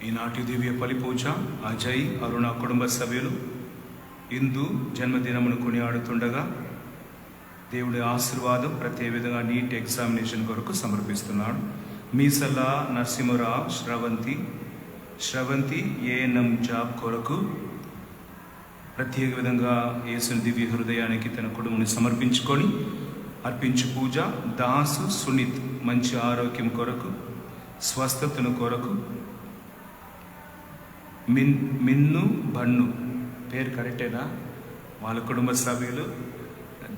ఈనాటి దివ్య బలి పూజ అజయ్ అరుణ కుటుంబ సభ్యులు ఇందు జన్మదినమును కొనియాడుతుండగా దేవుడి ఆశీర్వాదం ప్రతి విధంగా నీట్ ఎగ్జామినేషన్ కొరకు సమర్పిస్తున్నాడు. మీసల్ల నరసింహరావు శ్రవంతి ఏఎన్ఎం జాబ్ కొరకు ప్రత్యేక విధంగా యేసుని దివ్య హృదయానికి తన కుటుంబాన్ని సమర్పించుకొని అర్పించు పూజ. దాసు సునీత్ మంచి ఆరోగ్యం కొరకు, స్వస్థతను కొరకు. మిన్ను బన్ను పేరు కరెక్టేనా? వాళ్ళ కుటుంబ సభ్యులు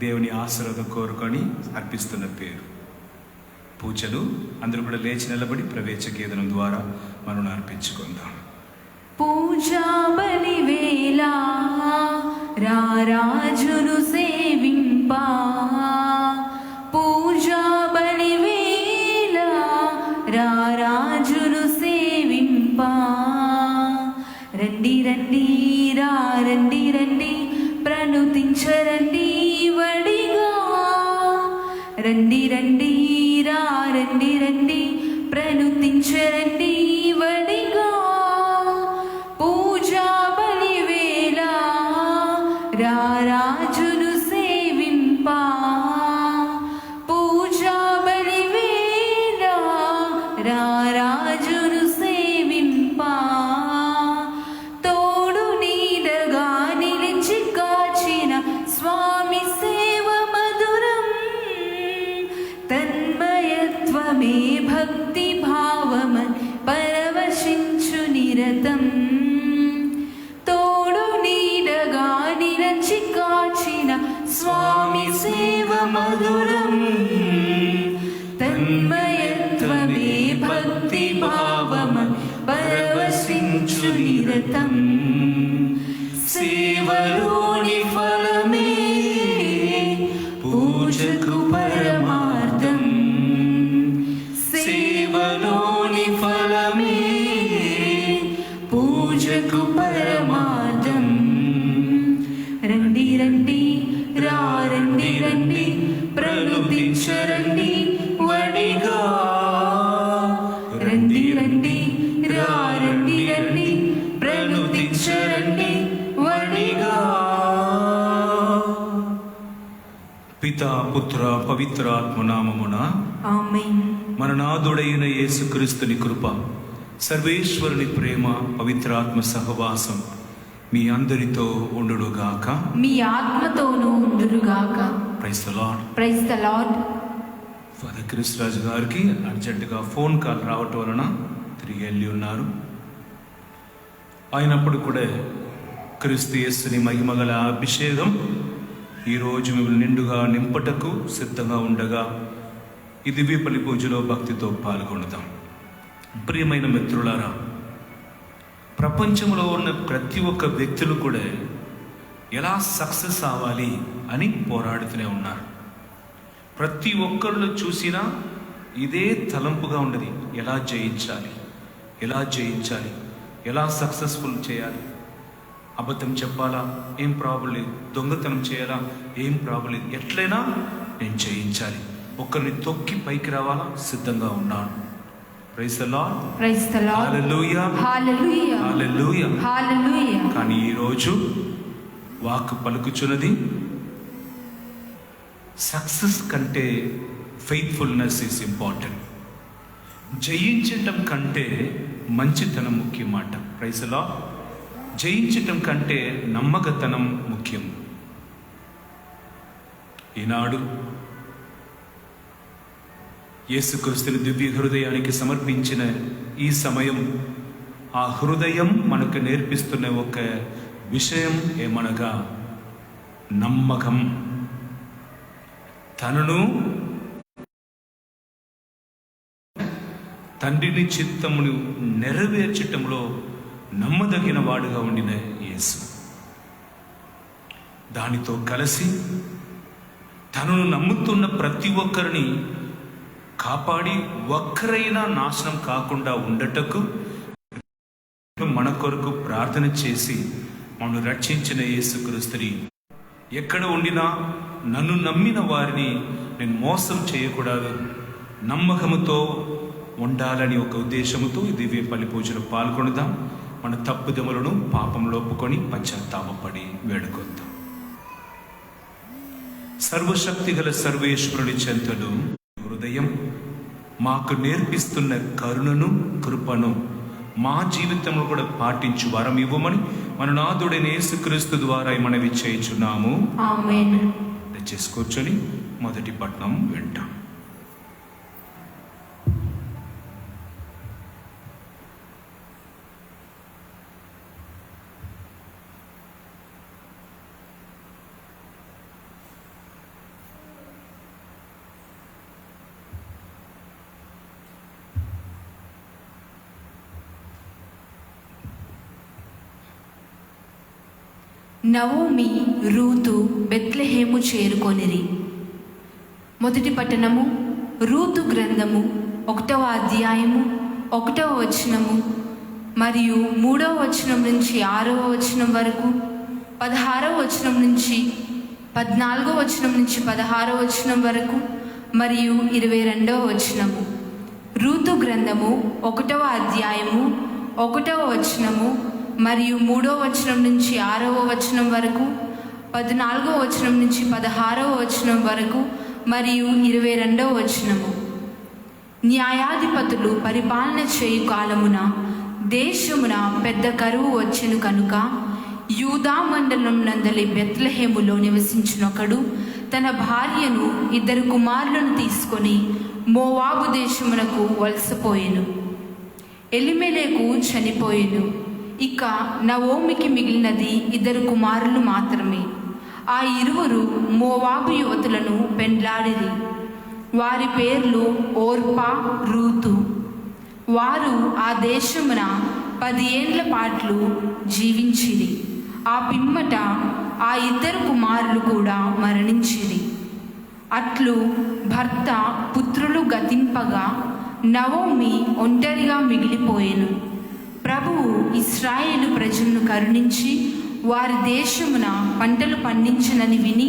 దేవుని ఆశీర్వాదం కోరుకొని అర్పిస్తున్న పేరు పూజలు. అందరూ కూడా లేచి నిలబడి ప్రవేశ గీతనం ద్వారా మనం అర్పించుకుందాం. పూజా బలి వేళ రారాజును సేవింపా, పూజా బలి వేళ రారాజును సేవింపా. రండి రండి రండి రండి ప్రణుతించరండి వడిగా, రండి రండి రండి రండి ప్రణుతించరండి వడిగా. పూజా బలి వేళ రారాజును సేవింపా, పూజా బలి వేళ రారాజును సేవింపా. తోడు నీడగా నిలిచి కాచిన స్వామి సేవ మధురం, తన్మయత్వమే భక్తి భావమని పరవశించు నిరతం. తోడు నీడగా నిలిచి కాచిన స్వామి సేవ మధురం, తన్మయత్వమే భక్తి భావమని పరవశించు నిరతం. సేవలోని ఫలమే పూజకు పరమార్థం, సేవలోని ఫలమే పూజకు పరమార్థం. రండి రండి రండి రండి ప్రణుతించరండి వడిగా, రండి రండి రండి రండి ప్రణుతించరండి వడిగా. పితా పుత్ర పవిత్రాత్మ నామమున ఆమేన్. మన నాథుడైన యేసుక్రీస్తుని కృప, సర్వేశ్వరుని ప్రేమ, పవిత్రాత్మ సహవాసం మీ అందరితో ఉండుగాక, మీ ఆత్మతోనూ ఉండుగాక. Praise the Lord. Praise the Lord. Father Krisraju గారికి అర్జెంటుగా ఫోన్ కాల్ రావటం వలన తిరిగి వెళ్ళి ఉన్నారు. అయినప్పుడు కూడా క్రీస్తు యేసుని మహిమగల అభిషేకం ఈరోజు మిమ్మల్ని నిండుగా నింపటకు సిద్ధంగా ఉండగా ఈ దివ్య బలి పూజలో భక్తితో పాల్గొందాం. ప్రియమైన మిత్రులారా, ప్రపంచంలో ఉన్న ప్రతి ఒక్క వ్యక్తులు కూడా ఎలా సక్సెస్ అవ్వాలి అని పోరాడుతూనే ఉన్నారు. ప్రతి ఒక్కరిలో చూసినా ఇదే తలంపుగా ఉండదు. ఎలా జయించాలి, ఎలా జయించాలి, ఎలా సక్సెస్ఫుల్ చేయాలి. అబద్ధం చెప్పాలా, ఏం ప్రాబ్లం లేదు. దొంగతనం చేయాలా, ఏం ప్రాబ్లం లేదు. ఎట్లయినా నేను జయించాలి, ఒక్కరిని తొక్కి పైకి రావాలా, సిద్ధంగా ఉన్నాను. Praise the Lord. Praise the Lord. Hallelujah, hallelujah, hallelujah, hallelujah. కానీ ఈరోజు వాక్కు పలుకుచున్నది, సక్సెస్ కంటే ఫెయిత్ఫుల్నెస్ ఈజ్ ఇంపార్టెంట్. జయించటం కంటే మంచితనం ముఖ్యమాట. Praise the Lord. జయించటం కంటే నమ్మకతనం ముఖ్యం. ఈనాడు యేసుక్రీస్తుని దివ్య హృదయానికి సమర్పించిన ఈ సమయం, ఆ హృదయం మనకు నేర్పిస్తున్న ఒక విషయం ఏమనగా నమ్మకం. తనను తండ్రిని చిత్తమును నెరవేర్చటంలో నమ్మదగిన వాడుగా ఉండిన యేసు, దానితో కలిసి తనను నమ్ముతున్న ప్రతి ఒక్కరిని కాపాడి ఒక్కరైనా నాశనం కాకుండా ఉండటకు మన కొరకు ప్రార్థన చేసి మనను రక్షించిన యేసుక్రీస్తుని ఎక్కడ ఉండినా నన్ను నమ్మిన వారిని నేను మోసం చేయకూడదు, నమ్మకముతో ఉండాలని ఒక ఉద్దేశంతో ఈ దివ్య బలి పూజలో పాల్గొనదాం. మన తప్పుదములను పాపంలో ఒప్పుకొని పశ్చాత్తాపపడి వేడుకొద్దాం. సర్వశక్తి గల సర్వేశ్వరుని చెంతను హృదయం మాకు నేర్పిస్తున్న కరుణను కృపను మా జీవితంలో కూడా పాటించు వరం ఇవ్వమని మన నాథుడైన యేసుక్రీస్తు ద్వారా మనవి చేయుచున్నాము. ఆమేన్. దయచేసి కూర్చొని మొదటి పట్నం వింటాం. నవోమి రూతు బెత్లెహేము చేరుకొనిరి. మొదటి పట్టణము రూతు గ్రంథము 1వ అధ్యాయము 1వ వచనము మరియు 3వ వచనం నుంచి 6వ వచనం వరకు, 16వ వచనం నుంచి 14వ వచనం నుంచి 16వ వచనం వరకు మరియు 22వ వచనము. రూతు గ్రంథము 1వ అధ్యాయము 1వ వచనము మరియు 3వ వచనం నుంచి 6వ వచనం వరకు, 14వ వచనం నుంచి 16వ వచనం వరకు మరియు 22వ వచనము. న్యాయాధిపతులు పరిపాలన చేయు కాలమున దేశమున పెద్ద కరువు వచ్చెను కనుక యూదా మండలం నందలి బెత్లెహేములో నివసించినొకడు తన భార్యను 2 కుమారులను తీసుకొని మోవాబు దేశమునకు వలసపోయెను. ఎలిమెలెకు చనిపోయెను. ఇక నవోమికి మిగిలినది 2 కుమారులు మాత్రమే. ఆ ఇరువురు మోవాబు యువతులను పెండ్లాడిరి. వారి పేర్లు ఓర్పా, రూతు. వారు ఆ దేశమున 10 ఏండ్ల పాటు జీవించిరి. ఆ పిమ్మట ఆ 2 కుమారులు కూడా మరణించిరి. అట్లు భర్త పుత్రులు గతింపగా నవోమి ఒంటరిగా మిగిలిపోయెను. ప్రభువు ఇశ్రాయేలు ప్రజలను కరుణించి వారి దేశమున పంటలు పండించనని విని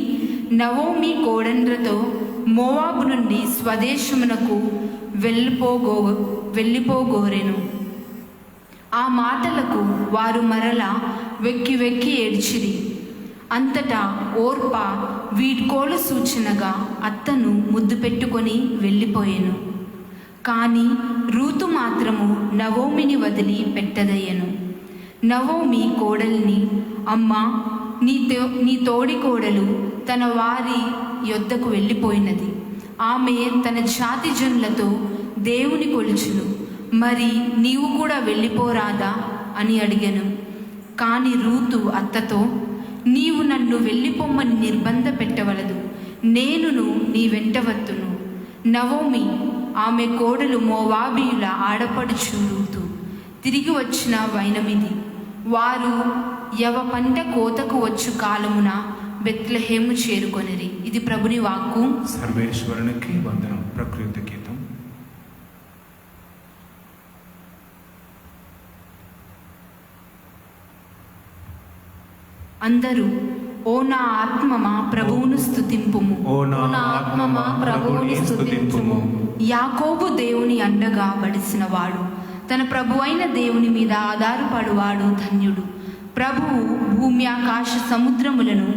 నవోమి కోడండ్రతో మోవాబు నుండి స్వదేశమునకు వెళ్ళిపోగోరెను. ఆ మాటలకు వారు మరలా వెక్కి వెక్కి ఏడ్చిరి. అంతటా ఓర్పా వీడ్కోలు సూచనగా అత్తను ముద్దు పెట్టుకొని వెళ్ళిపోయెను. కానీ రూతు మాత్రము నవోమిని వదిలి పెట్టదయ్యను. నవోమి కోడలిని, అమ్మా, నీ తోడి కోడలు తన వారి యొద్దకు వెళ్ళిపోయినది. ఆమె తన జాతి జనులతో దేవుని కొలుచును. మరి నీవు కూడా వెళ్ళిపోరాదా అని అడిగాను. కానీ రూతు అత్తతో, నీవు నన్ను వెళ్ళిపోమ్మని నిర్బంధ పెట్టవలదు, నేనును నీ వెంట వత్తును. నవోమి ఆమె కోడలు మోవాబీయుల ఆడపడుచు రూతు తిరిగి వచ్చిన వైనమిది. వారు యవ పంట కోతకు వచ్చు కాలమున బెత్లెహేము చేరుకొనిరి. ఇది ప్రభుని వాక్కు. సర్వేశ్వరునికి వందనం. ప్రకృతి గీతం. అందరూ ఓ నా ఆత్మమా ప్రభువును స్తుతింపుము. ఓ నా ఆత్మమా ప్రభువుని స్తుతింపుము. యాకోబు దేవుని అండగా బడిసిన వాడు, తన ప్రభువైన దేవుని మీద ఆధారపడువాడు ధన్యుడు. ప్రభువు భూమి ఆకాశ సముద్రములను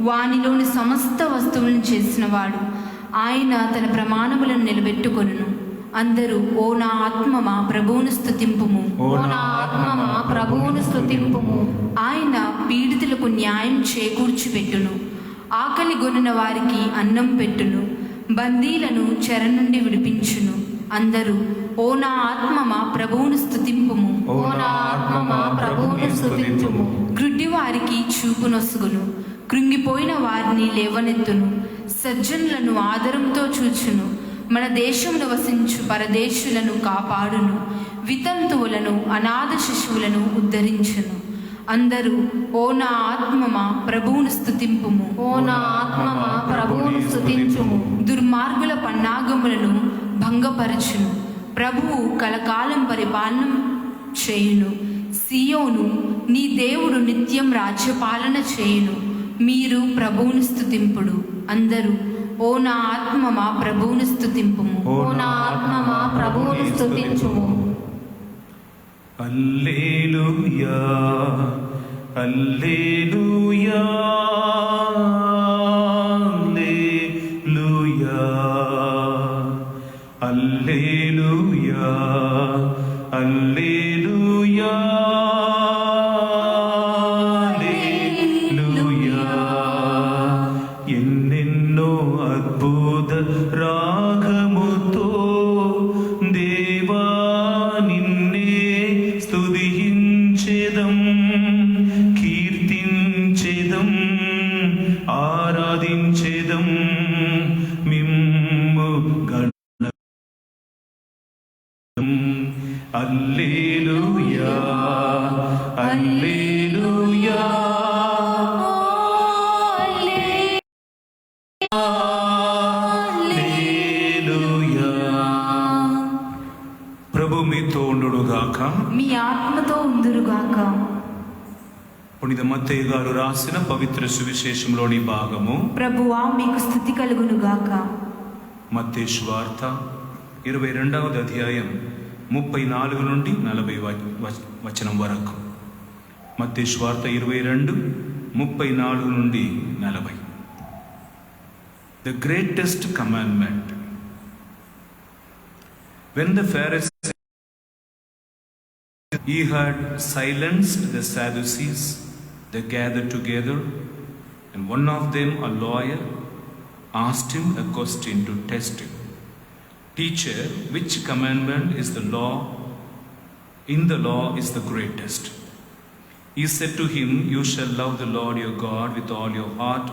వానిలోని సమస్త వస్తువులను చేసినవాడు. ఆయన తన ప్రమాణములను నిలబెట్టుకొనును. అందరూ ఓ నా ఆత్మమా ప్రభువును స్తుతింపుము. ఓ నా ఆత్మమా ప్రభువును స్తుతింపుము. ఆయన పీడితులకు న్యాయం చేకూర్చిపెట్టును. ఆకలి గొనిన వారికి అన్నం పెట్టును. బందీలను చెర నుండి విడిపించును. అందరూ ఓ నా ఆత్మమా ప్రభువును స్తుతింపుము. ఓ నా ఆత్మమా ప్రభువును స్తుతింపుము. గ్రుడ్డి వారికి చూపునొసుగును. కృంగిపోయిన వారిని లేవనెత్తును. సజ్జనులను ఆదరంతో చూచును. మన దేశంలో వసించు పరదేశులను కాపాడును. వితంతువులను అనాథ శిశువులను ఉద్ధరించును. అందరూ ఓ నా ఆత్మమా ప్రభువును స్తుతింపుము. ఓ నా ఆత్మమా ప్రభువును స్తుతించుము. దుర్మార్గుల పన్నాగములను భంగపరచును. ప్రభువు కలకాలం పరిపాలన చేయును. సియోను నీ దేవుడు నిత్యం రాజ్యపాలన చేయును. మీరు ప్రభువును స్తుతింపుడు. అందరూ ఓ ఓ నా ఆత్మ మా ప్రభువును స్తుతింపుము. ఓ నా ఆత్మ మా ప్రభువును స్తుతించుము. హల్లెలూయా హల్లెలూయా హల్లెలూయా హల్లెలూయా హల్లెలూయా హల్లెలూయా. ఎన్నెన్నో అద్భుత రాగముతో దేవా నిన్నే స్తుతించెదం, కీర్తించెదం, ఆరాధించెదం, మిమ్ము హల్లెలూయా హల్లెలూయా హల్లెలూయా. ప్రభు మీతో ఉండుగాక. మీ ఆత్మతో ఉందురుగాక. పునీత మత్తయి గారు రాసిన పవిత్ర సువిశేషంలోని భాగము. ప్రభువా మీకు స్తుతి కలుగునుగాక. మత్తయి సువార్త 22వ అధ్యాయం 34 నుండి 40 వచనం వరకు. మత్తయి సువార్త 22, 34 నుండి 40. The greatest commandment. When the Pharisees he had silenced the Sadducees, they gathered together, and one of them, a lawyer, asked him a question to test him. Teacher, which commandment is the law? In the law is the greatest. He said to him, you shall love the Lord your God with all your heart,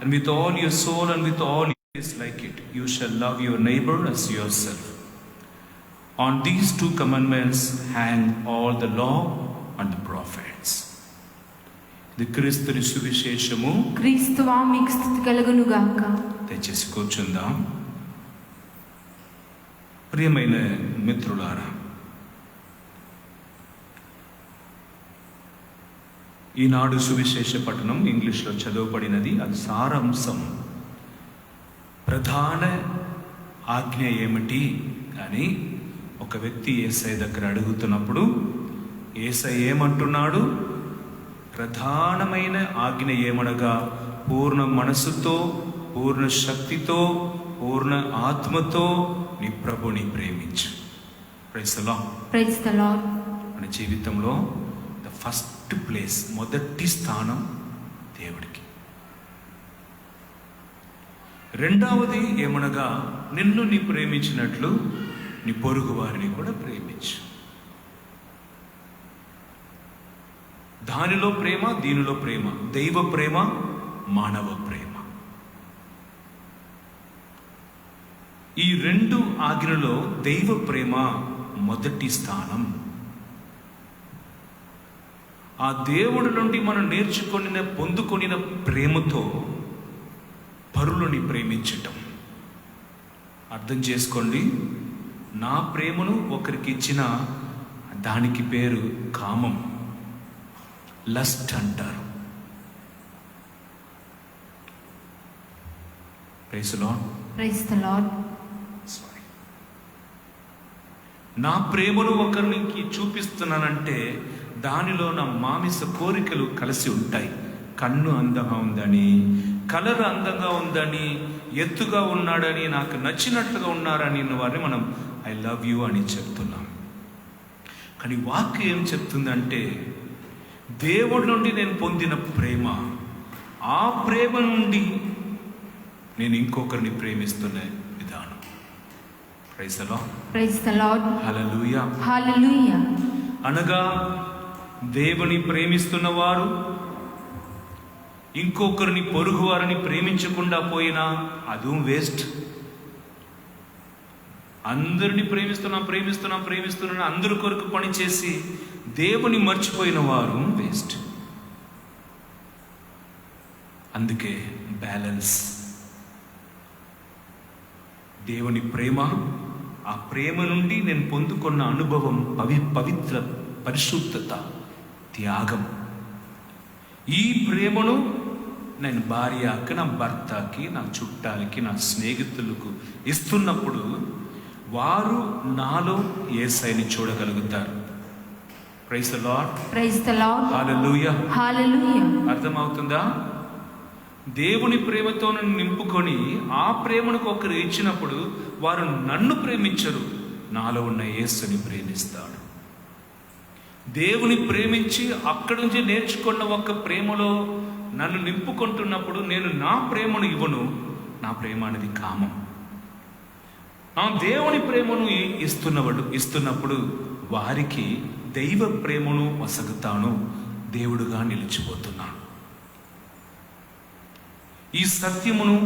and with all your soul, and with all is like it. You shall love your neighbor as yourself. On these two commandments hang all the law and the prophets. ఇది క్రీస్తుని సువిశేషము. క్రీస్తువా మీకు స్తుతి కలుగునుగాక. దయచేసి కూర్చుందాం. ప్రియమైన మిత్రులారా, ఈనాడు సువిశేష పఠనం ఇంగ్లీష్లో చదవబడినది. అది సారాంశం. ప్రధాన ఆజ్ఞ ఏమిటి అని ఒక వ్యక్తి యేసయ్య దగ్గర అడుగుతున్నప్పుడు యేసయ్య ఏమంటున్నాడు? ప్రధానమైన ఆజ్ఞ ఏమనగా పూర్ణ మనసుతో, పూర్ణ శక్తితో, పూర్ణ ఆత్మతో నీ ప్రభుని ప్రేమించు. Praise the Lord. Praise the Lord. మన జీవితంలో ద ఫస్ట్ ప్లేస్, మొదటి స్థానం దేవుడికి. రెండవది ఏమనగా నిన్ను నీ ప్రేమించినట్లు నీ పొరుగు వారిని కూడా ప్రేమించు. దానిలో ప్రేమ, దీనిలో ప్రేమ, దైవ ప్రేమ, మానవ ప్రేమ. ఈ రెండు ఆజ్ఞలలో దైవ ప్రేమ మొదటి స్థానం. ఆ దేవుడి నుండి మనం నేర్చుకొనిన, పొందుకొనిన ప్రేమతో పరులని ప్రేమించటం. అర్థం చేసుకోండి, నా ప్రేమను ఒకరికి ఇచ్చిన దానికి పేరు కామం, లస్ట్ అంటారు. Praise the Lord. Praise the Lord. నా ప్రేమను ఒకరికి చూపిస్తున్నానంటే దానిలో నా మామిస కోరికలు కలిసి ఉంటాయి. కన్ను అందంగా ఉందని, కలర్ అందంగా ఉందని, ఎత్తుగా ఉన్నాడని, నాకు నచ్చినట్లుగా ఉన్నారని వారిని మనం ఐ లవ్ యూ అని చెప్తున్నాం. కానీ వాక్యం ఏం చెప్తుందంటే దేవుడి నుండి నేను పొందిన ప్రేమ, ఆ ప్రేమ నుండి నేను ఇంకొకరిని ప్రేమిస్తున్న విధానం. Praise the Lord. Praise the Lord. Hallelujah. Hallelujah. అనగా దేవుని ప్రేమిస్తున్న వారు ఇంకొకరిని, పొరుగు వారిని ప్రేమించకుండా పోయినా అది వేస్ట్. అందరిని ప్రేమిస్తున్నాను అందరి కొరకు పనిచేసి దేవుని మర్చిపోయిన వారు వేస్ట్. అందుకే బ్యాలెన్స్. దేవుని ప్రేమ, ఆ ప్రేమ నుండి నేను పొందుకున్న అనుభవం పవిత్ర, పరిశుద్ధత, త్యాగం. ఈ ప్రేమను నేను భార్యకి, నా భర్తకి, నా చుట్టాలకి, నా స్నేహితులకు ఇస్తున్నప్పుడు వారు నాలో యేసయ్యని చూడగలుగుతారు. Praise the Lord. Praise the Lord. Hallelujah. Hallelujah. అర్థమవుతుందా? దేవుని ప్రేమతో నన్ను నింపుకొని ఆ ప్రేమను ఒకరు ఇచ్చినప్పుడు వారు నన్ను ప్రేమించరు, నాలో ఉన్న యేసుని ప్రేమిస్తాడు. దేవుని ప్రేమించి అక్కడి నుంచి నేర్చుకున్న ఒక ప్రేమలో నన్ను నింపుకుంటున్నప్పుడు నేను నా ప్రేమను ఇవ్వను. నా ప్రేమ అనేది కామం. ఆ దేవుని ప్రేమను ఇస్తున్నప్పుడు వారికి దైవ ప్రేమను వసగుతాను, దేవుడుగా నిలిచిపోతున్నాను. ఈ సత్యమును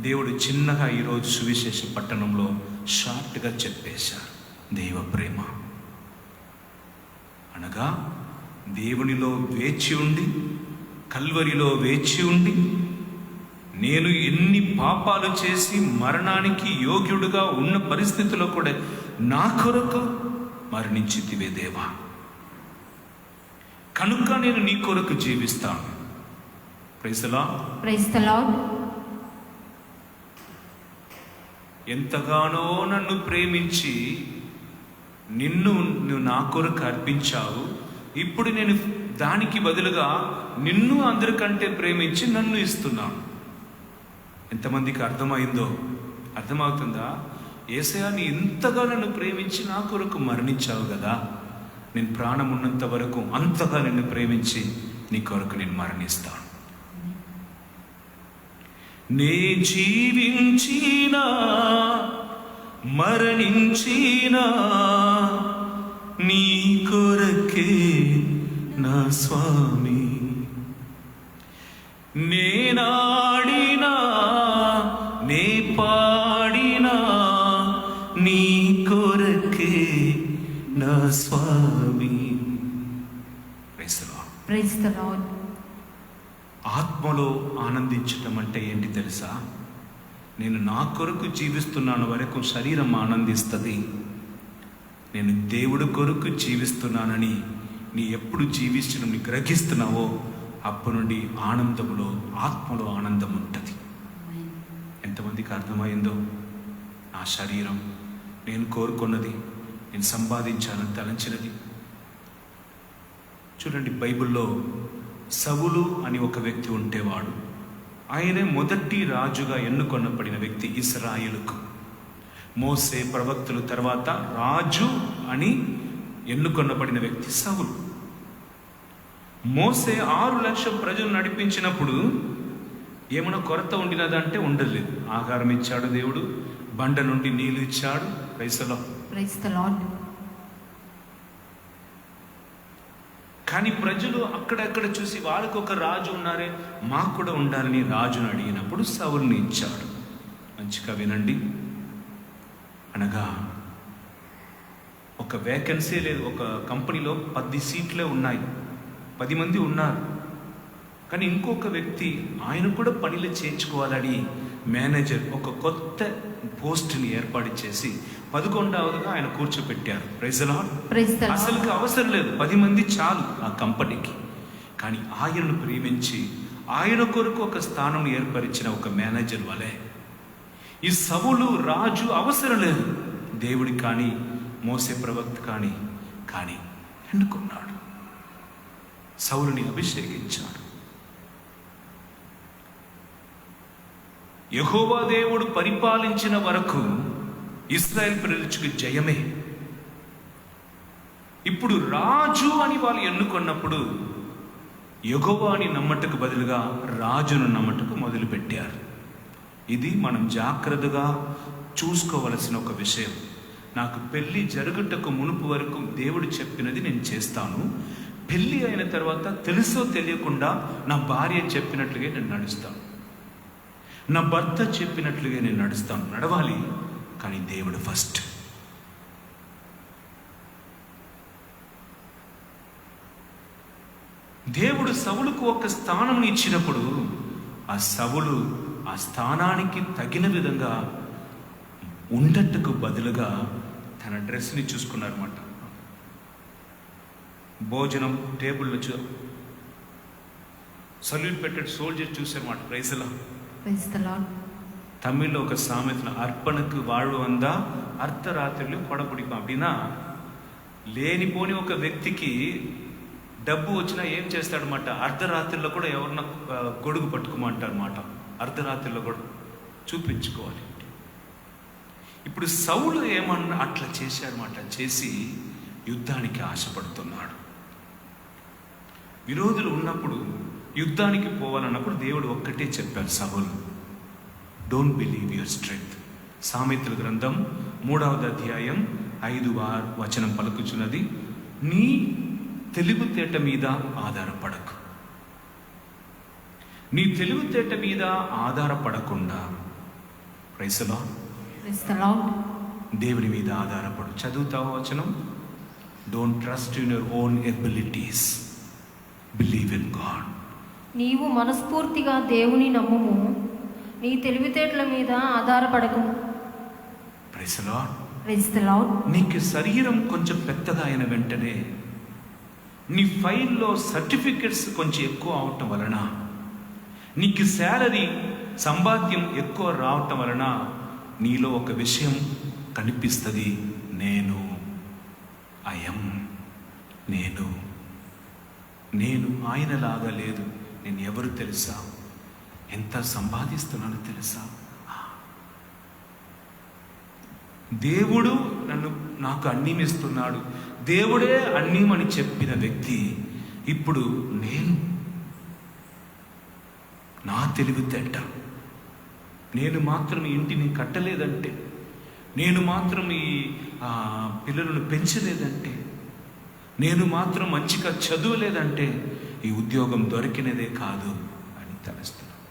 దేవుడు చిన్నగా ఈరోజు సువిశేష పట్టణంలో షార్ట్గా చెప్పేశారు. దైవ ప్రేమ అనగా దేవునిలో వేచి ఉండి, కల్వరిలో వేచి ఉండి, నేను ఎన్ని పాపాలు చేసి మరణానికి యోగ్యుడుగా ఉన్న పరిస్థితుల్లో కూడా నా కొరకు మరణించితివే దేవా, కనుక నేను నీ కొరకు జీవిస్తాను. Praise the Lord. Praise the Lord. ఎంతగానో నన్ను ప్రేమించి నువ్వు నా కొరకు అర్పించావు. ఇప్పుడు నేను దానికి బదులుగా నిన్ను అందరికంటే ప్రేమించి నన్ను ఇస్తున్నాను. ఎంతమందికి అర్థమవుతుందా? యేసయ్య, నీ ఇంతగా నన్ను ప్రేమించి నా కొరకు మరణించావు కదా, నేను ప్రాణం ఉన్నంత వరకు అంతగా నిన్ను ప్రేమించి నీ కొరకు నేను మరణిస్తాను. నే జీవించినా మరణించినా నీ కొరకే నా స్వామి, నేనాడినా నే పాడినా నీ కొరకే నా స్వామి. Praise the lord. ఆత్మలో ఆనందించటం అంటే ఏంటి తెలుసా? నేను నా కొరకు జీవిస్తున్నాను వరకు శరీరం ఆనందిస్తుంది. నేను దేవుడి కొరకు జీవిస్తున్నానని నీ ఎప్పుడు జీవించడం నీ గ్రహిస్తున్నావో అప్పటి నుండి ఆనందంలో, ఆత్మలో ఆనందం ఉంటుంది. ఎంతమందికి అర్థమైందో? నా శరీరం, నేను కోరుకున్నది, నేను సంపాదించాలని తలంచినది. చూడండి, బైబిల్లో సౌలు అని ఒక వ్యక్తి ఉండేవాడు. ఆయనే మొదటి రాజుగా ఎన్నుకొనబడిన వ్యక్తి ఇశ్రాయేలుకు. మోసే ప్రవక్తల తర్వాత రాజు అని ఎన్నుకొనబడిన వ్యక్తి సౌలు. మోసే 6 లక్షల ప్రజలు నడిపించినప్పుడు ఏమైనా కొరత ఉండినదంటే ఉండలేదు. ఆహారం ఇచ్చాడు దేవుడు, బండ నుండి నీళ్లు ఇచ్చాడు. Praise the Lord. కానీ ప్రజలు అక్కడక్కడ చూసి వాళ్ళకు ఒక రాజు ఉన్నారే, మాకు కూడా ఉండాలని రాజును అడిగినప్పుడు సౌలుని ఇచ్చాడు. మంచిగా వినండి. అనగా ఒక వేకెన్సీ లేదు. ఒక కంపెనీలో 10 సీట్లే ఉన్నాయి, 10 మంది ఉన్నారు. కానీ ఇంకొక వ్యక్తి ఆయన కూడా పనిలో చేర్చుకోవాలని మేనేజర్ ఒక కొత్త పోస్ట్ని ఏర్పాటు చేసి 11వదిగా ఆయన కూర్చోపెట్టారు. Praise the lord. అసలుకి అవసరం లేదు, 10 మంది చాలు ఆ కంపెనీకి. కానీ ఆయనను ప్రేమించి ఆయన కొరకు ఒక స్థానం ఏర్పరిచిన ఒక మేనేజర్ వలె ఈ సౌలు రాజు అవసరం లేదు దేవుడి కానీ మోసే ప్రవక్త కానీ ఎన్నుకున్నాడు. సౌలుని అభిషేకించాడు. యెహోవా దేవుడు పరిపాలించిన వరకు ఇశ్రాయేల్ ప్రజలకు జయమే. ఇప్పుడు రాజు అని వాళ్ళు ఎన్నుకున్నప్పుడు యెహోవాని నమ్మటకు బదులుగా రాజును నమ్మటకు మొదలుపెట్టారు. ఇది మనం జాగ్రత్తగా చూసుకోవలసిన ఒక విషయం. నాకు పెళ్ళి జరుగుటకు మునుపు వరకు దేవుడు చెప్పినది నేను చేస్తాను. పెళ్ళి అయిన తర్వాత తెలుసో తెలియకుండా నా భార్య చెప్పినట్లుగా నేను నడుస్తాను, నా భర్త చెప్పినట్లుగా నేను నడుస్తాను. నడవాలి, కానీ దేవుడు ఫస్ట్. దేవుడు సౌలుకు ఒక స్థానం ఇచ్చినప్పుడు ఆ సౌలు ఆ స్థానానికి తగిన విధంగా ఉండటకు బదులుగా తన డ్రెస్ని చూసుకున్నారన్నమాట. భోజనం టేబుల్లో సల్యూట్ పెట్టాడు సోల్జర్ చూసారన్నమాట. ప్రైజ్లా ప్రైజ్ ద లార్డ్. తమిళ్లో ఒక సామెతలు అర్పణకు వాడు అందా అర్ధరాత్రులు కొడబుడిపం. அப்படின்னா లేనిపోని ఒక వ్యక్తికి డబ్బు వచ్చినా ఏం చేస్తాడనమాట, అర్ధరాత్రిలో కూడా ఎవరన్నా గొడుగు పట్టుకోమంటారన్నమాట. అర్ధరాత్రిలో కూడా చూపించుకోవాలి. ఇప్పుడు సౌలు ఏమన్నా అట్లా చేశాడనమాట. చేసి యుద్ధానికి ఆశపడుతున్నాడు. విరోధులు ఉన్నప్పుడు యుద్ధానికి పోవాలన్నప్పుడు దేవుడు ఒక్కటే చెప్పారు సౌలు, డోంట్ బిలీవ్ యువర్ స్ట్రెంగ్త్. సామెతల గ్రంథం 3వ అధ్యాయం 5వ వచనం పలుకుచున్నది, నీ తెలివితేట మీద ఆధారపడకు. నీ తెలివితేట మీద ఆధారపడకుండా ప్రైజ్ ద లార్డ్, దేవుని మీద ఆధారపడు. చదువుతావా వచనం? Don't trust in your own abilities, believe in God. నీవు మనస్ఫూర్తిగా దేవుని నమ్ముము, నీ తెలివితేటల మీద ఆధారపడకుము. Praise the Lord. Praise the Lord. నీకు శరీరం కొంచెం పెద్దగా అయిన వెంటనే నీ ఫైల్లో సర్టిఫికెట్స్ కొంచెం ఎక్కువ అవటం వలన, నీకు శాలరీ సంపాద్యం ఎక్కువ రావటం వలన నీలో ఒక విషయం కనిపిస్తుంది, నేను నేను ఆయనలాగా లేదు. నేను ఎవరు తెలుసా? ఎంత సంపాదిస్తున్నానో తెలుసా? దేవుడు నాకు అన్నీమిస్తున్నాడు, దేవుడే అన్నీమని చెప్పిన వ్యక్తి ఇప్పుడు నా తెలివితేట, నేను మాత్రం ఈ ఇంటిని కట్టలేదంటే, నేను మాత్రం ఈ పిల్లలను పెంచలేదంటే, నేను మాత్రం మంచిగా చదువులేదంటే ఈ ఉద్యోగం దొరికినదే కాదు అని తలస్తున్నాడు.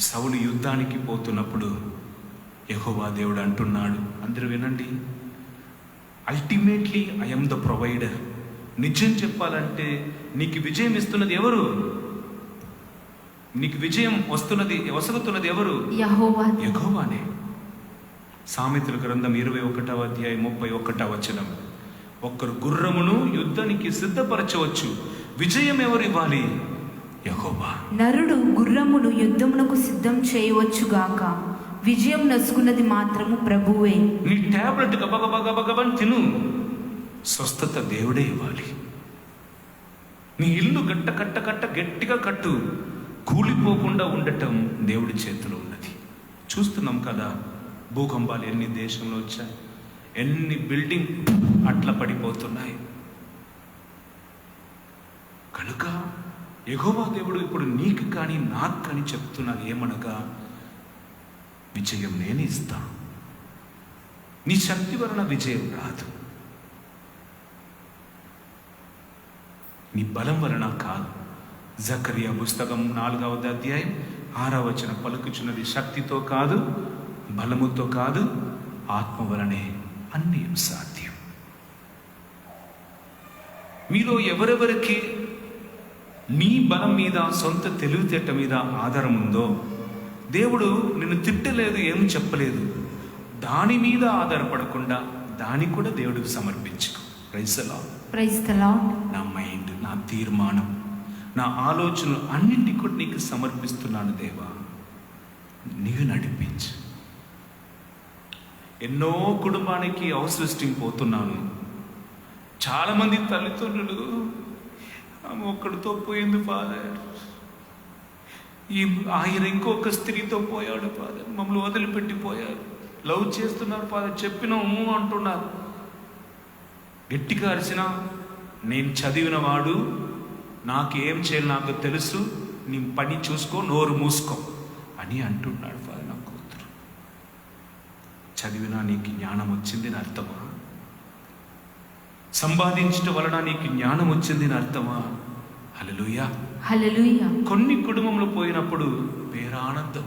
సౌలు యుద్ధానికి పోతున్నప్పుడు యెహోవా దేవుడు అంటున్నాడు, అందరూ వినండి, అల్టిమేట్లీ ఐఎమ్ ద ప్రొవైడర్. నిజం చెప్పాలంటే నీకు విజయం ఇస్తున్నది ఎవరు? నీకు విజయం వసగుతున్నది ఎవరు? యెహోవానే. సామెతల గ్రంథం 21వ అధ్యాయం 31వ వచనం, ఒక్కరు గుర్రమును యుద్ధానికి సిద్ధపరచవచ్చు, విజయం ఎవరు ఇవ్వాలి? యెహోవా. నరుడు గుర్రమును యుద్ధమునకు సిద్ధం చేయవచ్చుగాక, విజయం నసుకున్నది మాత్రము ప్రభువే. నీ టాబ్లెట్ గబగబగబగబని తిను, స్వస్థత దేవుడే ఇవ్వాలి. నీ ఇల్లు గట్టిగా కట్టు, కూలిపోకుండా ఉండటం దేవుడి చేతిలో ఉన్నది. చూస్తున్నాం కదా, భూకంపాలు ఎన్ని దేశంలో వచ్చాయి, ఎన్ని బిల్డింగ్ అట్లా పడిపోతున్నాయి. కనుక యెహోవా దేవుడు ఇప్పుడు నీకు కానీ నాకు కానీ చెప్తున్నారు ఏమనగా, విజయం నేను ఇస్తా. నీ శక్తి వలన విజయం రాదు, నీ బలం వలన కాదు. జకరియా పుస్తకం 4వ అధ్యాయం 6వ వచనం పలుకుచున్నది, శక్తితో కాదు, బలముతో కాదు, ఆత్మ వలనే అన్నీ సాధ్యం. మీలో ఎవరెవరికి నీ బలం మీద, సొంత తెలివితేట మీద ఆధారం ఉందో, దేవుడు నిన్ను తిట్టలేదు, ఏం చెప్పలేదు, దాని మీద ఆధారపడకుండా దాన్ని కూడా దేవుడికి సమర్పించుకో. Praise the Lord. Praise the Lord. నా మైండ్, నా తీర్మానం, నా ఆలోచనలు అన్నింటి కూడా నీకు సమర్పిస్తున్నాను దేవా, నీవు నడిపించు. ఎన్నో కుటుంబానికి హౌస్ విజిటింగ్ పోతున్నాను. చాలామంది తల్లిదండ్రులు, ఆమె ఒక్కడితో పోయింది ఫాదర్, ఆయన ఇంకొక స్త్రీతో పోయాడు ఫాదర్, మమ్మల్ని వదిలిపెట్టిపోయారు, లవ్ చేస్తున్నారు ఫాదర్, చెప్పినాము అంటున్నారు. గట్టిగా అరిచినా, నేను చదివిన వాడు, నాకు ఏం చేయాలి నాకు తెలుసు, నీ పని చూసుకో, నోరు మూసుకో అని అంటున్నాడు ఫాదర్. నా కూతురు చదివినా నీకు జ్ఞానం వచ్చిందని అర్థమా? సంపాదించడం వలన నీకు జ్ఞానం వచ్చిందని అర్థమా? హల్లెలూయా, హల్లెలూయా. కొన్ని కుటుంబంలో పోయినప్పుడు పేరానందం.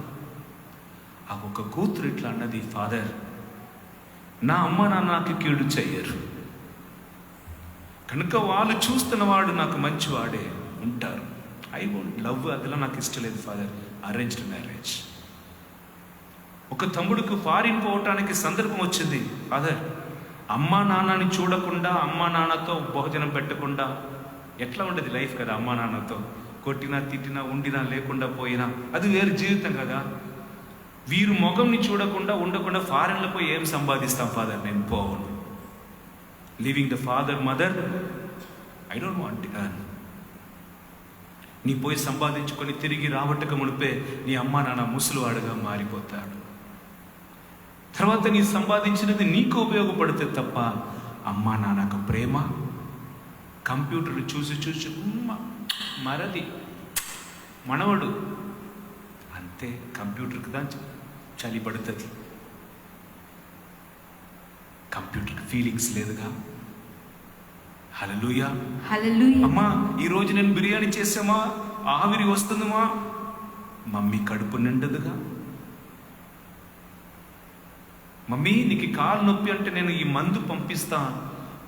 ఆ ఒక కూతురు ఇట్లా అన్నది, ఫాదర్, నా అమ్మ నాన్నకి కీడు చెయ్యరు కనుక వాళ్ళు చూస్తున్నవాడు నాకు మంచివాడే ఉంటారు. ఐ వోంట్ లవ్, అదిలా నాకు ఇష్టం లేదు ఫాదర్, అరేంజ్డ్ మ్యారేజ్. ఒక తమ్ముడికి ఫారిన్ పోవటానికి సందర్భం వచ్చింది. ఫాదర్, అమ్మా నాన్నని చూడకుండా, అమ్మా నాన్నతో భోజనం పెట్టకుండా ఎట్లా ఉండేది లైఫ్ కదా, అమ్మా నాన్నతో కొట్టినా తిట్టినా ఉండినా లేకుండా పోయినా అది వేరు జీవితం కదా. వీరు మొగంని చూడకుండా ఉండకుండా ఫారెన్లో పోయి ఏం సంపాదిస్తాం ఫాదర్, నేను పోవను. Living the father mother, I don't want. నీ పోయి సంపాదించుకొని తిరిగి రావటక మునిపే నీ అమ్మ నాన్న ముసలివాడుగా మారిపోతాడు. తర్వాత నీ సంపాదించినది నీకు ఉపయోగపడితే తప్ప అమ్మా నాన్నకు ప్రేమ, కంప్యూటర్ చూసి చూసి మరది మనవడు అంతే, కంప్యూటర్కి దా చలి పడుతుంది, కంప్యూటర్కి ఫీలింగ్స్ లేదుగా. హల్లెలూయా. హల్లెలూయా. అమ్మా ఈరోజు నేను బిర్యానీ చేసామా, ఆవిరి వస్తుందమ్మా, మమ్మీ కడుపు నిండదుగా. మమ్మీ నీకు కాలు నొప్పి అంటే నేను ఈ మందు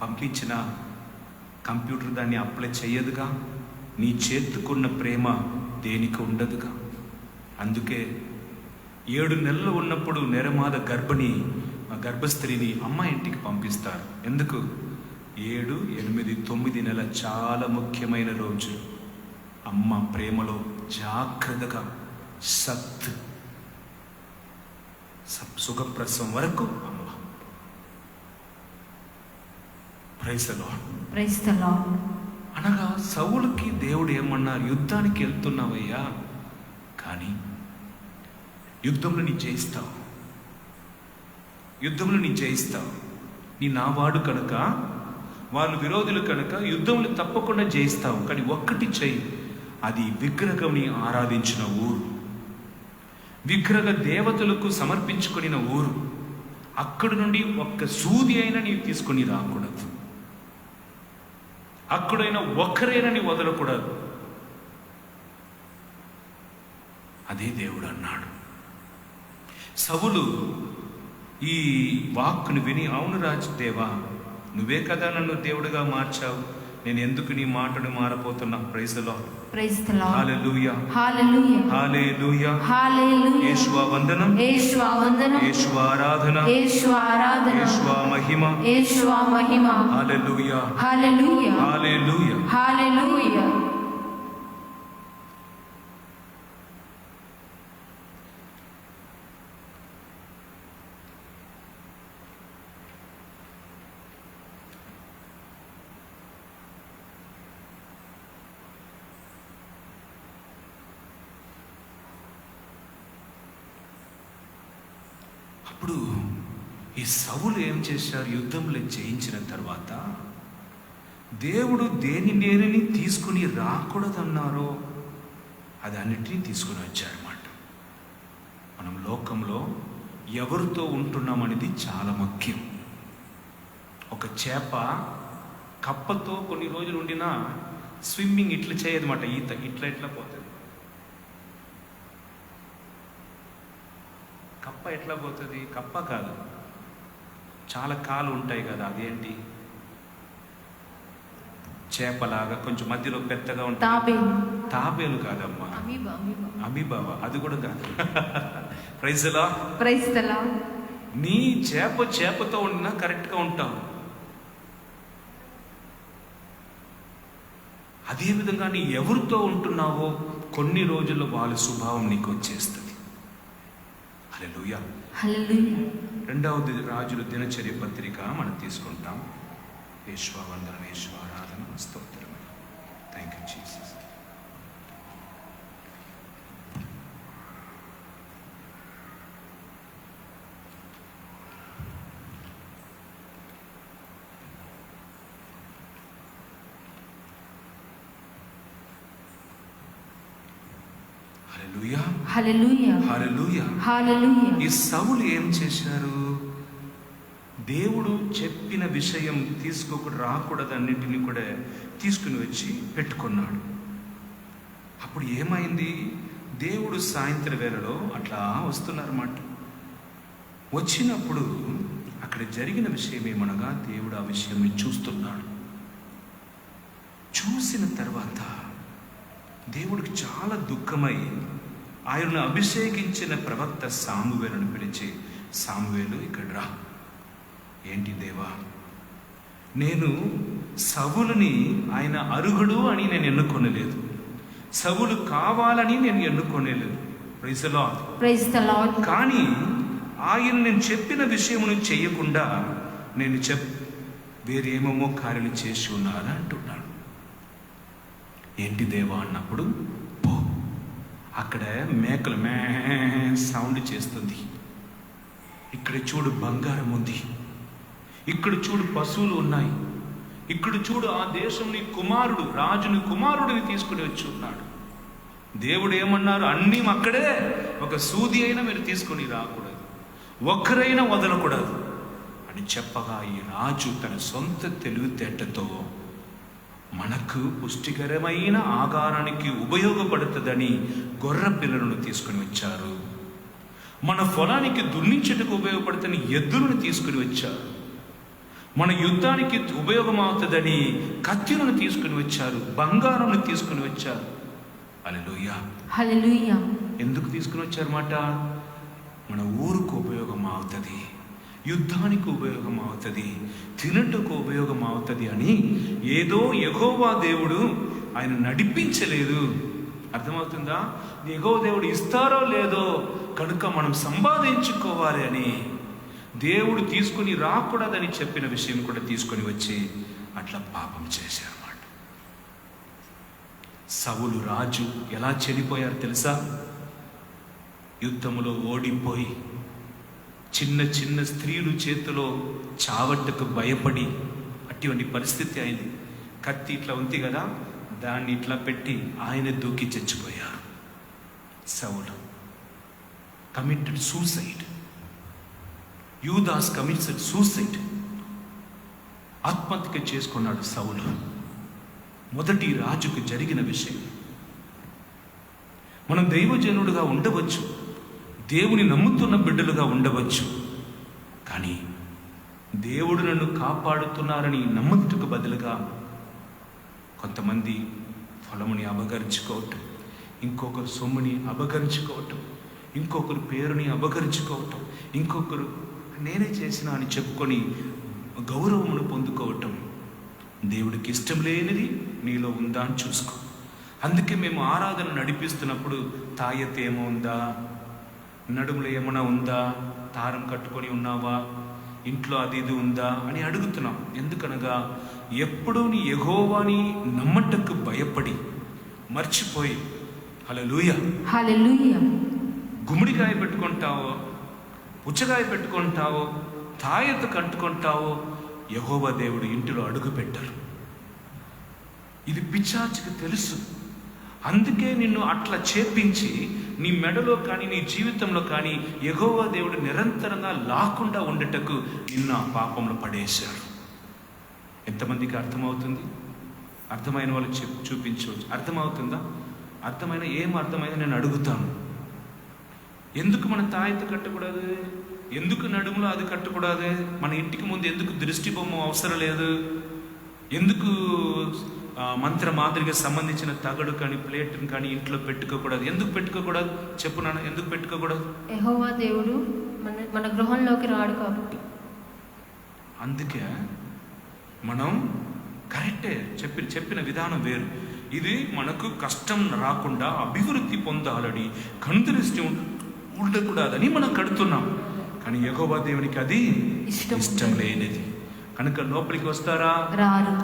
పంపించిన కంప్యూటర్ దాన్ని అప్లై చెయ్యదుగా. నీ చేతుకున్న ప్రేమ దేనికి ఉండదుగా. అందుకే 7 నెలలు ఉన్నప్పుడు నెరమాద గర్భస్త్రీని అమ్మ ఇంటికి పంపిస్తారు. ఎందుకు? 7, 8, 9 నెల చాలా ముఖ్యమైన రోజు. అమ్మ ప్రేమలో జాగ్రత్తగా సుఖప్రసవం వరకు అమ్మ. Praise the Lord. Praise the Lord. అనగా సౌలుకి దేవుడు ఏమన్నారు? యుద్ధానికి వెళ్తున్నావయ్యా, కానీ యుద్ధంలో నీ జయిస్తావు, యుద్ధంలో నీ జయిస్తావు. నీ నావాడు కనుక, వాళ్ళు విరోధులు కనుక యుద్ధంలో తప్పకుండా జయిస్తావు. కానీ ఒక్కటి చెయ్యి, అది విగ్రహంని ఆరాధించిన ఊరు, విగ్రహ దేవతలకు సమర్పించుకుని ఊరు. అక్కడి నుండి ఒక్క సూది అయినా నీవు తీసుకొని రాకూడదు, అక్కడైనా ఒక్కరైనా నీ వదలకూడదు. అదే దేవుడు అన్నాడు. సౌలు ఈ వాక్కును విని, అవును రాజదేవా, నువ్వే కదా నన్ను దేవుడిగా మార్చావు, నేను ఎందుకు నీ మాటను మారపోతున్నా? Praise the Lord. Praise the Lord. Hallelujah. Hallelujah. Hallelujah. Hallelujah. Yeshua వందనం, యేషువా వందనం, యేషువా ఆరాధన, యేషువా ఆరాధన, యేషువా మహిమ, యేషువా మహిమ. హల్లెలూయా. హల్లెలూయా. హల్లెలూయా. హల్లెలూయా. అప్పుడు ఈ సౌలు ఏం చేశారు? యుద్ధంలో జయించిన తర్వాత దేవుడు దేనిని తీసుకుని రాకూడదన్నారో అది అన్నిటినీ తీసుకుని వచ్చారన్నమాట. మనం లోకంలో ఎవరితో ఉంటున్నామనేది చాలా ముఖ్యం. ఒక చేప కప్పతో కొన్ని రోజులు ఉండినా స్విమ్మింగ్ ఇట్లా చేయదన్నమాట, ఈత ఇట్లా పోతుంది. కప్ప ఎట్లా పోతుంది? కప్ప కాదు, చాలా కాలు ఉంటాయి కదా, అదేంటి చేపలాగా కొంచెం మధ్యలో పెద్దగా ఉంటుంది. తాబేలు కాదమ్మా, అమీబాబా, అది కూడా కాదు. Praise the Lord. Praise the Lord. నీ చేపతో ఉండినా కరెక్ట్గా ఉంటావు. అదేవిధంగా నీ ఎవరితో ఉంటున్నావో కొన్ని రోజుల్లో వాళ్ళ స్వభావం నీకు వచ్చేస్తుంది. హల్లెలూయా. హల్లెలూయా. 2వ రాజుల దినచర్య పత్రిక మనం తీసుకుంటాం. యేషువా వందనం, యేషువా ఆరాధన, స్తోత్రం. Thank you Jesus. Hallelujah. Hallelujah. Hallelujah. Hallelujah. ఈ సౌలు ఏం చేశారు? దేవుడు చెప్పిన విషయం రాకూడదు అన్నింటినీ కూడా తీసుకుని వచ్చి పెట్టుకున్నాడు. అప్పుడు ఏమైంది? దేవుడు సాయంత్రం వేళలో అట్లా వస్తున్నారన్నమాట. వచ్చినప్పుడు అక్కడ జరిగిన విషయం ఏమనగా, దేవుడు ఆ విషయం చూస్తున్నాడు. చూసిన తర్వాత దేవుడికి చాలా దుఃఖమై ఆయనను అభిషేకించిన ప్రవక్త సామువేలును పిలిచి, సామువేలు ఇక్కడ రా. ఏంటి దేవా? నేను సౌలుని ఆయన అర్హుడు అని నేను ఎన్నుకొనలేదు. సౌలు కావాలని నేను ఎన్నుకోలేదు. Praise the Lord. Praise the Lord. కానీ ఆయన నేను చెప్పిన విషయమును చేయకుండా నేను వేరేమేమో కార్యాలు చేసి ఉన్నాను అంటున్నాడు. ఏంటి దేవా అన్నప్పుడు, పో, అక్కడ మేకలు మే సౌండ్ చేస్తుంది, ఇక్కడ చూడు బంగారం ఉంది, ఇక్కడ చూడు పశువులు ఉన్నాయి, ఇక్కడ చూడు ఆ దేశంని కుమారుడు, రాజుని కుమారుడిని తీసుకుని వచ్చి ఉన్నాడు. దేవుడు ఏమన్నారు? అన్నీ అక్కడే, ఒక సూది అయినా మీరు తీసుకొని రాకూడదు, ఒక్కరైనా వదలకూడదు అని చెప్పగా, ఈ రాజు తన సొంత తెలివితేటతో మనకు పుష్టికరమైన ఆహారానికి ఉపయోగపడుతుందని గొర్రె పిల్లలను తీసుకుని వచ్చారు. మన పొలానికి దున్నించుటకు ఉపయోగపడుతున్న ఎద్దులను తీసుకుని వచ్చారు. మన యుద్ధానికి ఉపయోగం అవుతుందని కత్తులను తీసుకుని వచ్చారు, బంగారంను తీసుకుని వచ్చారు. హల్లెలూయా, హల్లెలూయా. ఎందుకు తీసుకుని వచ్చారన్నమాట? మన ఊరుకు ఉపయోగం అవుతుంది, యుద్ధానికి ఉపయోగం అవుతుంది, తినటకు ఉపయోగం అవుతుంది అని ఏదో యెహోవా దేవుడు ఆయన నడిపించలేదు. అర్థమవుతుందా? యెహోవా దేవుడు ఇస్తారో లేదో కనుక మనం సంపాదించుకోవాలి అని దేవుడు తీసుకుని రాకూడదని చెప్పిన విషయం కూడా తీసుకొని వచ్చి అట్లా పాపం చేశారన్నమాట. సౌలు రాజు ఎలా చెడిపోయారు తెలుసా? యుద్ధములో ఓడిపోయి చిన్న చిన్న స్త్రీలు చేతిలో చావట్టుకు భయపడి అటువంటి పరిస్థితి అయింది. కత్తి ఇట్లా ఉంది కదా, దాన్ని ఇట్లా పెట్టి ఆయన దూకి చచ్చిపోయారు. Saul committed suicide. Judas committed suicide. ఆత్మహత్య చేసుకున్నాడు సౌలు. మొదటి రాజుకు జరిగిన విషయం. మనం దైవజనుడుగా ఉండవచ్చు, దేవుని నమ్ముతున్న బిడ్డలుగా ఉండవచ్చు, కానీ దేవుడు నన్ను కాపాడుతున్నారని నమ్మటకు బదులుగా కొంతమంది పొలముని అపహరించుకోవటం, ఇంకొకరు సొమ్ముని అపహరించుకోవటం, ఇంకొకరు పేరుని అపహరించుకోవటం, ఇంకొకరు నేనే చేసిన అని చెప్పుకొని గౌరవమును పొందుకోవటం దేవుడికి ఇష్టం లేనిది నీలో ఉందా అని చూసుకో. అందుకే మేము ఆరాధన నడిపిస్తున్నప్పుడు తాయత్ ఏమో ఉందా, నడుములో ఏమైనా ఉందా, తారం కట్టుకొని ఉన్నావా, ఇంట్లో అది ఇది ఉందా అని అడుగుతున్నాం. ఎందుకనగా ఎప్పుడూ నీ యెహోవాని నమ్మటకు భయపడి మర్చిపోయి, హల్లెలూయా హల్లెలూయా, గుమ్మడికాయ పెట్టుకుంటావో, పుచ్చకాయ పెట్టుకుంటావో, తాయెత్తు కట్టుకుంటావో, యెహోవా దేవుడు ఇంటిలో అడుగు పెట్టరు. ఇది పిశాచికి తెలుసు. అందుకే నిన్ను అట్లా చేపించి నీ మెడలో కానీ నీ జీవితంలో కానీ యెహోవా దేవుడు నిరంతరంగా లాకుండా ఉండటకు నిన్ను ఆ పాపంలో పడేశాడు. ఎంతమందికి అర్థమవుతుంది? అర్థమైన వాళ్ళు చూపించవచ్చు. అర్థమవుతుందా? ఏం అర్థమైంది నేను అడుగుతాను. ఎందుకు మన తాయెత్తు కట్టకూడదు? ఎందుకు నడుములో అది కట్టకూడదు? మన ఇంటికి ముందు ఎందుకు దృష్టి బొమ్మ అవసరం లేదు? ఎందుకు మంత్ర మాదిరిగా సంబంధించిన తగడు కానీ ప్లేట్ని కానీ ఇంట్లో పెట్టుకోకూడదు? ఎందుకు పెట్టుకోకూడదు చెప్పు నాన్న, ఎందుకు పెట్టుకోకూడదు? యెహోవా దేవుడు మన గృహంలోకి రాడు కాబట్టి. అందుకే మనం కరెక్టే చెప్పిన విధానం వేరు. ఇది మనకు కష్టం రాకుండా అభివృద్ధి పొందాలని, కనుదృష్టి ఉండకూడదని మనం కడుతున్నాం. కానీ యెహోవా దేవునికి అది ఇష్టం లేనిది కనుక లోపలికి వస్తారా? రారు.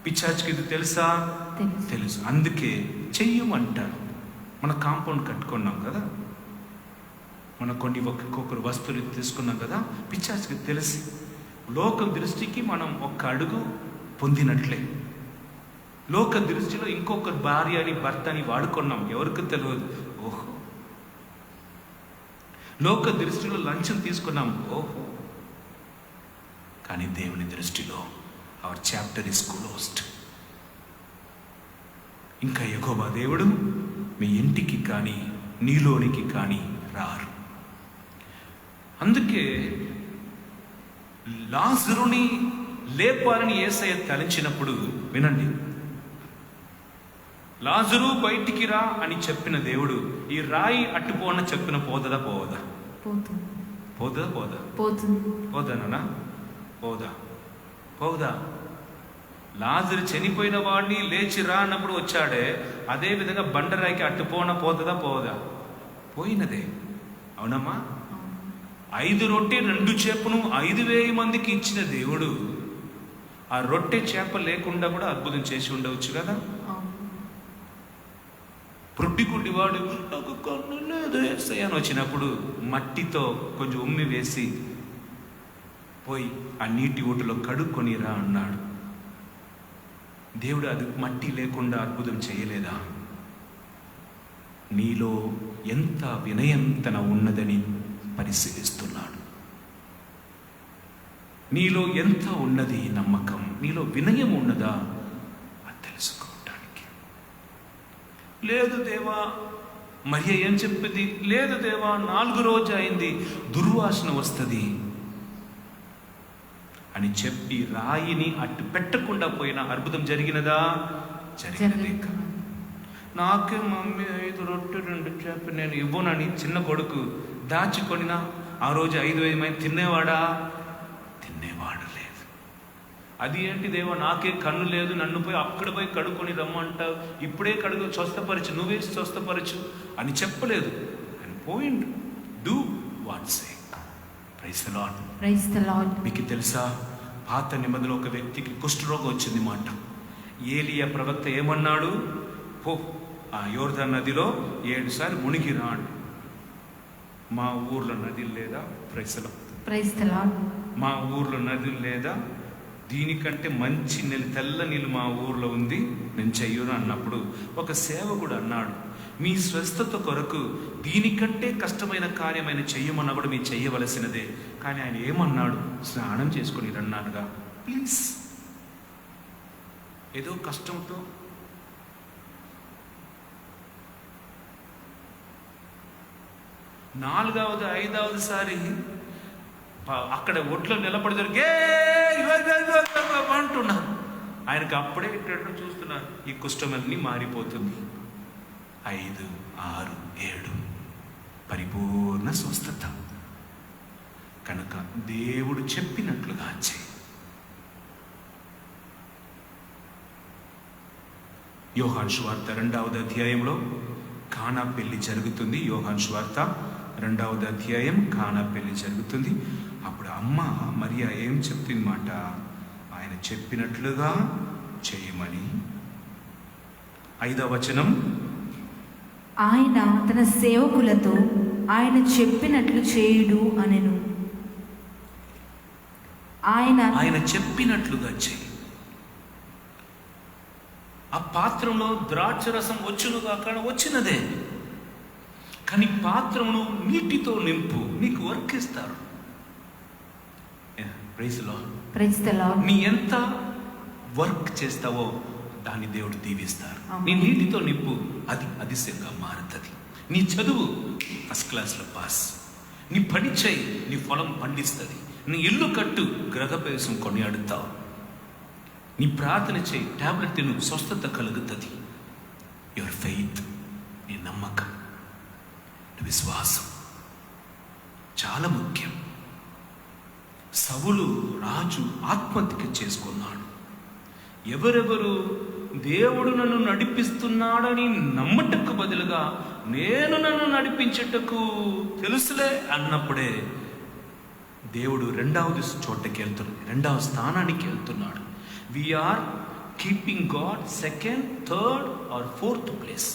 పిశాచికి ఇది తెలుసా? తెలుసు. అందుకే చెయ్యమంటారు. మన కాంపౌండ్ కట్టుకున్నాం కదా, మన కొన్ని ఒక్కొక్కరు వస్తువులు తీసుకున్నాం కదా, పిశాచికి తెలుసు. లోక దృష్టికి మనం ఒక్క అడుగు పొందినట్లే లోక దృష్టిలో ఇంకొకరు భార్యని భర్తని వాడుకున్నాం, ఎవరికి తెలియదు. ఓహో, లోక దృష్టిలో లంచం తీసుకున్నాం, ఓహో. కానీ దేవుని దృష్టిలో అవర్ చాప్టర్ ఇస్ క్లోజ్డ్. ఇంకా యెహోవా దేవుడు మీ ఇంటికి కానీ నీలోనికి కానీ రారు. అందుకే లాజరుని లేపాలని యేసయ్య తలంచినప్పుడు, వినండి, లాజరు బయటికి రా అని చెప్పిన దేవుడు ఈ రాయి అట్టుపోన చెప్పిన పోదా? పోతుంది. పోదానా? పోదా. లాజరు చనిపోయిన వాడిని లేచి రా అన్నప్పుడు వచ్చాడే, అదే విధంగా బండరాయికి అట్టు పోతుందా పోదా? పోయినదే. అవునమ్మా? 5 రొట్టె 2 చేపను 5,000 మందికి ఇచ్చిన దేవుడు ఆ రొట్టె చేప లేకుండా కూడా అద్భుతం చేసి ఉండవచ్చు కదా. పుట్టికుండి వాడు నాకు కన్ను లేదు యేసయ్య అని వచ్చినప్పుడు మట్టితో కొంచెం ఉమ్మి వేసి పోయి ఆ నీటి ఊటలో కడుక్కొని రా అన్నాడు. దేవుడు అది మట్టి లేకుండా అద్భుతం చేయలేదా? నీలో ఎంత వినయంతన ఉన్నదని పరిశీలిస్తున్నాడు. నీలో ఎంత ఉన్నది నమ్మకం, నీలో వినయం ఉన్నదా అది తెలుసుకోవటానికి. లేదు దేవా, మరియ ఏం చెప్పింది? లేదు దేవా, 4 రోజు అయింది, దుర్వాసన వస్తుంది అని చెప్పి రాయిని అట్టు పెట్టకుండా పోయిన అద్భుతం జరిగినదా? జరిగినదే. నాకే మమ్మీ 5 రొట్టె 2 చేప నేను ఇవ్వనని చిన్న కొడుకు దాచుకొనినా ఆ రోజు 5,000 మంది తినేవాడా? తినేవాడు లేదు. అది ఏంటి దేవా, నాకే కన్ను లేదు, నన్ను పోయి అక్కడ పోయి కడుక్కొని రమ్మంటావు, ఇప్పుడే కడుగు, స్వస్థపరచు, నువ్వే స్వస్థపరచు అని చెప్పలేదు. అని పోయిండు. Do what say. Praise the Lord. Praise the Lord. మీకు తెలుసా, పాత నిబంధనలో ఒక వ్యక్తికి కుష్ఠరోగం వచ్చింది మాట. ఏలియా ప్రవక్త ఏమన్నాడు? పో ఆ యోర్దాను నదిలో 7 సార్లు మునిగి రాడు. మా ఊర్లో నదులు లేదా? Praise the Lord. మా ఊర్లో నదులు లేదా? దీనికంటే మంచి తెల్ల నీళ్ళు మా ఊర్లో ఉంది, నేను చెయ్యను అన్నప్పుడు ఒక సేవకుడు అన్నాడు, మీ స్వస్థత కొరకు దీనికంటే కష్టమైన కార్యమైన చెయ్యమన్నప్పుడు మీరు చెయ్యవలసినదే. కానీ ఆయన ఏమన్నాడు? స్నానం చేసుకుని రన్నారుగా. ప్లీజ్, ఏదో కష్టంతో నాలుగవది 5వ సారి అక్కడ ఒట్లో నిలబడి దొరికే అంటున్నారు. ఆయనకు అప్పుడే ఇట్లా చూస్తున్నారు, ఈ కుష్ఠమన్నీ మారిపోతుంది. 5, 6, 7 పరిపూర్ణ స్వస్థత. కనుక దేవుడు చెప్పినట్లుగా చేయి. యోహాను సువార్త 2వ అధ్యాయంలో కానా పెళ్లి జరుగుతుంది. యోహాను సువార్త 2వ అధ్యాయం కానా పెళ్లి జరుగుతుంది. అప్పుడు అమ్మ మరియా ఏం చెప్తుంది మాట? ఆయన చెప్పినట్లుగా చేయమని. 5వ వచనం, ఆయన తన సేవకులతో ఆయన చెప్పినట్లు చేయుడు అనెను. ఆయన చెప్పినట్లుగా చేయి. ఆ పాత్రలో ద్రాక్షరసం వచ్చును కాక వచ్చినదే, కానీ పాత్రమును నీటితో నింపు, నీకు వర్క్ ఇస్తారు. Praise the Lord. నీ ఎంత వర్క్ చేస్తావో దాన్ని దేవుడు దీవిస్తారు. నీ నీటితో నింపు, అది అతిశయంగా మారుతుంది. నీ చదువు ఫస్ట్ క్లాస్లో పాస్, నీ పని చేయి, నీ పొలం పండిస్తుంది, నీ ఇల్లు కట్టు, గృహప్రవేశం కొనియాడుతావు, నీ ప్రార్థన చేయి, టాబ్లెట్ తిను, స్వస్థత కలుగుతుంది. యువర్ ఫెయిత్, నీ నమ్మకం, విశ్వాసం చాలా ముఖ్యం. సౌలు రాజు ఆత్మహత్య చేసుకున్నాడు. ఎవరెవరు దేవుడు నన్ను నడిపిస్తున్నాడని నమ్మటకు బదులుగా నేను నన్ను నడిపించటకు తెలుసులే అన్నప్పుడే దేవుడు 2వ చోటకి వెళ్తున్నాడు, 2వ స్థానానికి వెళ్తున్నాడు. We are keeping God 2nd, 3rd or 4th place.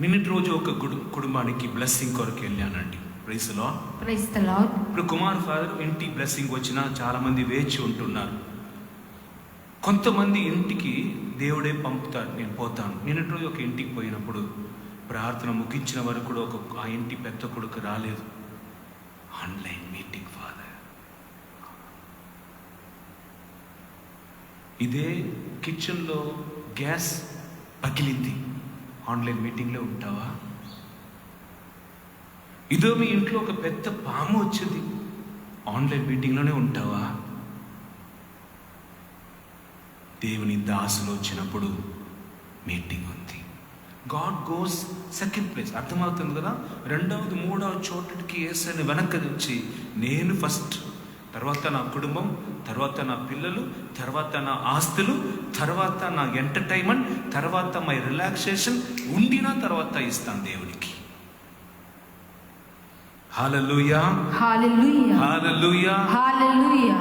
నిన్నటి రోజు ఒక కుటుంబానికి బ్లెస్సింగ్ కొరకు వెళ్ళానండి. Praise the Lord. Praise the Lord. ఇప్పుడు కుమార్ ఫాదర్ ఇంటి బ్లెస్సింగ్ వచ్చినా చాలా మంది వేచి ఉంటున్నారు. కొంతమంది ఇంటికి దేవుడే పంపుతాడు, నేను పోతాను. నిన్నటి రోజు ఒక ఇంటికి పోయినప్పుడు ప్రార్థన ముగించిన వరకు కూడా ఆ ఇంటి పెద్ద కొడుకు రాలేదు. Online meeting father. ఇదే కిచెన్లో గ్యాస్ పగిలింది, ఆన్లైన్ మీటింగ్లో ఉంటావా? ఇదో మీ ఇంట్లో ఒక పెద్ద పాము వచ్చింది, ఆన్లైన్ మీటింగ్లోనే ఉంటావా? దేవుని దాసులు వచ్చినప్పుడు మీటింగ్ ఉంది. God goes 2nd place. అర్థమవుతుంది కదా? 2వ 3వ చోటుకి యేసుని వెనక్కి వచ్చి నేను ఫస్ట్, తర్వాత నా కుటుంబం, తర్వాత నా పిల్లలు, తర్వాత నా ఆస్తులు, తర్వాత నా ఎంటర్టైన్మెంట్, తర్వాత మై రిలాక్సేషన్ ఉండిన తర్వాత ఇస్తాను దేవునికి. హల్లెలూయా, హల్లెలూయా, హల్లెలూయా, హల్లెలూయా.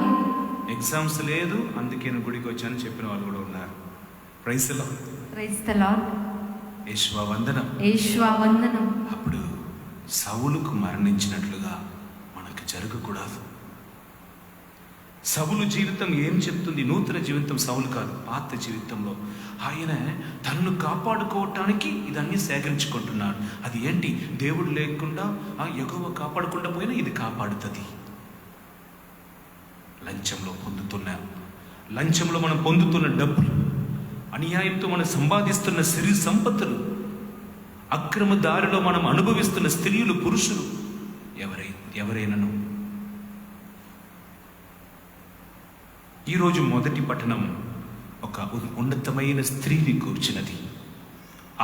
ఎగ్జామ్స్ లేదు అందుకే నేను గుడికి వచ్చాను చెప్పిన వాళ్ళు కూడా ఉన్నారు. Praise the Lord. Praise the Lord. Yeshua వందనం. యేషువా వందనం. అప్పుడు సౌలుకు మరణించినట్లుగా మనకు జరగకూడదు. సౌలు జీవితం ఏం చెప్తుంది? నూతన జీవితం సౌలు కాదు, పాత జీవితంలో ఆయన తన్ను కాపాడుకోవటానికి ఇదన్నీ సేకరించుకుంటున్నాడు. అది ఏంటి? దేవుడు లేకుండా యెహోవా కాపాడకుండా పోయినా ఇది కాపాడుతుంది. లంచంలో మనం పొందుతున్న డబ్బులు, అన్యాయంతో మనం సంపాదిస్తున్న సిరి సంపత్తులు, అక్రమ దారిలో మనం అనుభవిస్తున్న స్త్రీలు, పురుషులు, ఎవరైనాను. ఈరోజు మొదటి పట్టణం ఒక ఉన్నతమైన స్త్రీని కూర్చున్నది.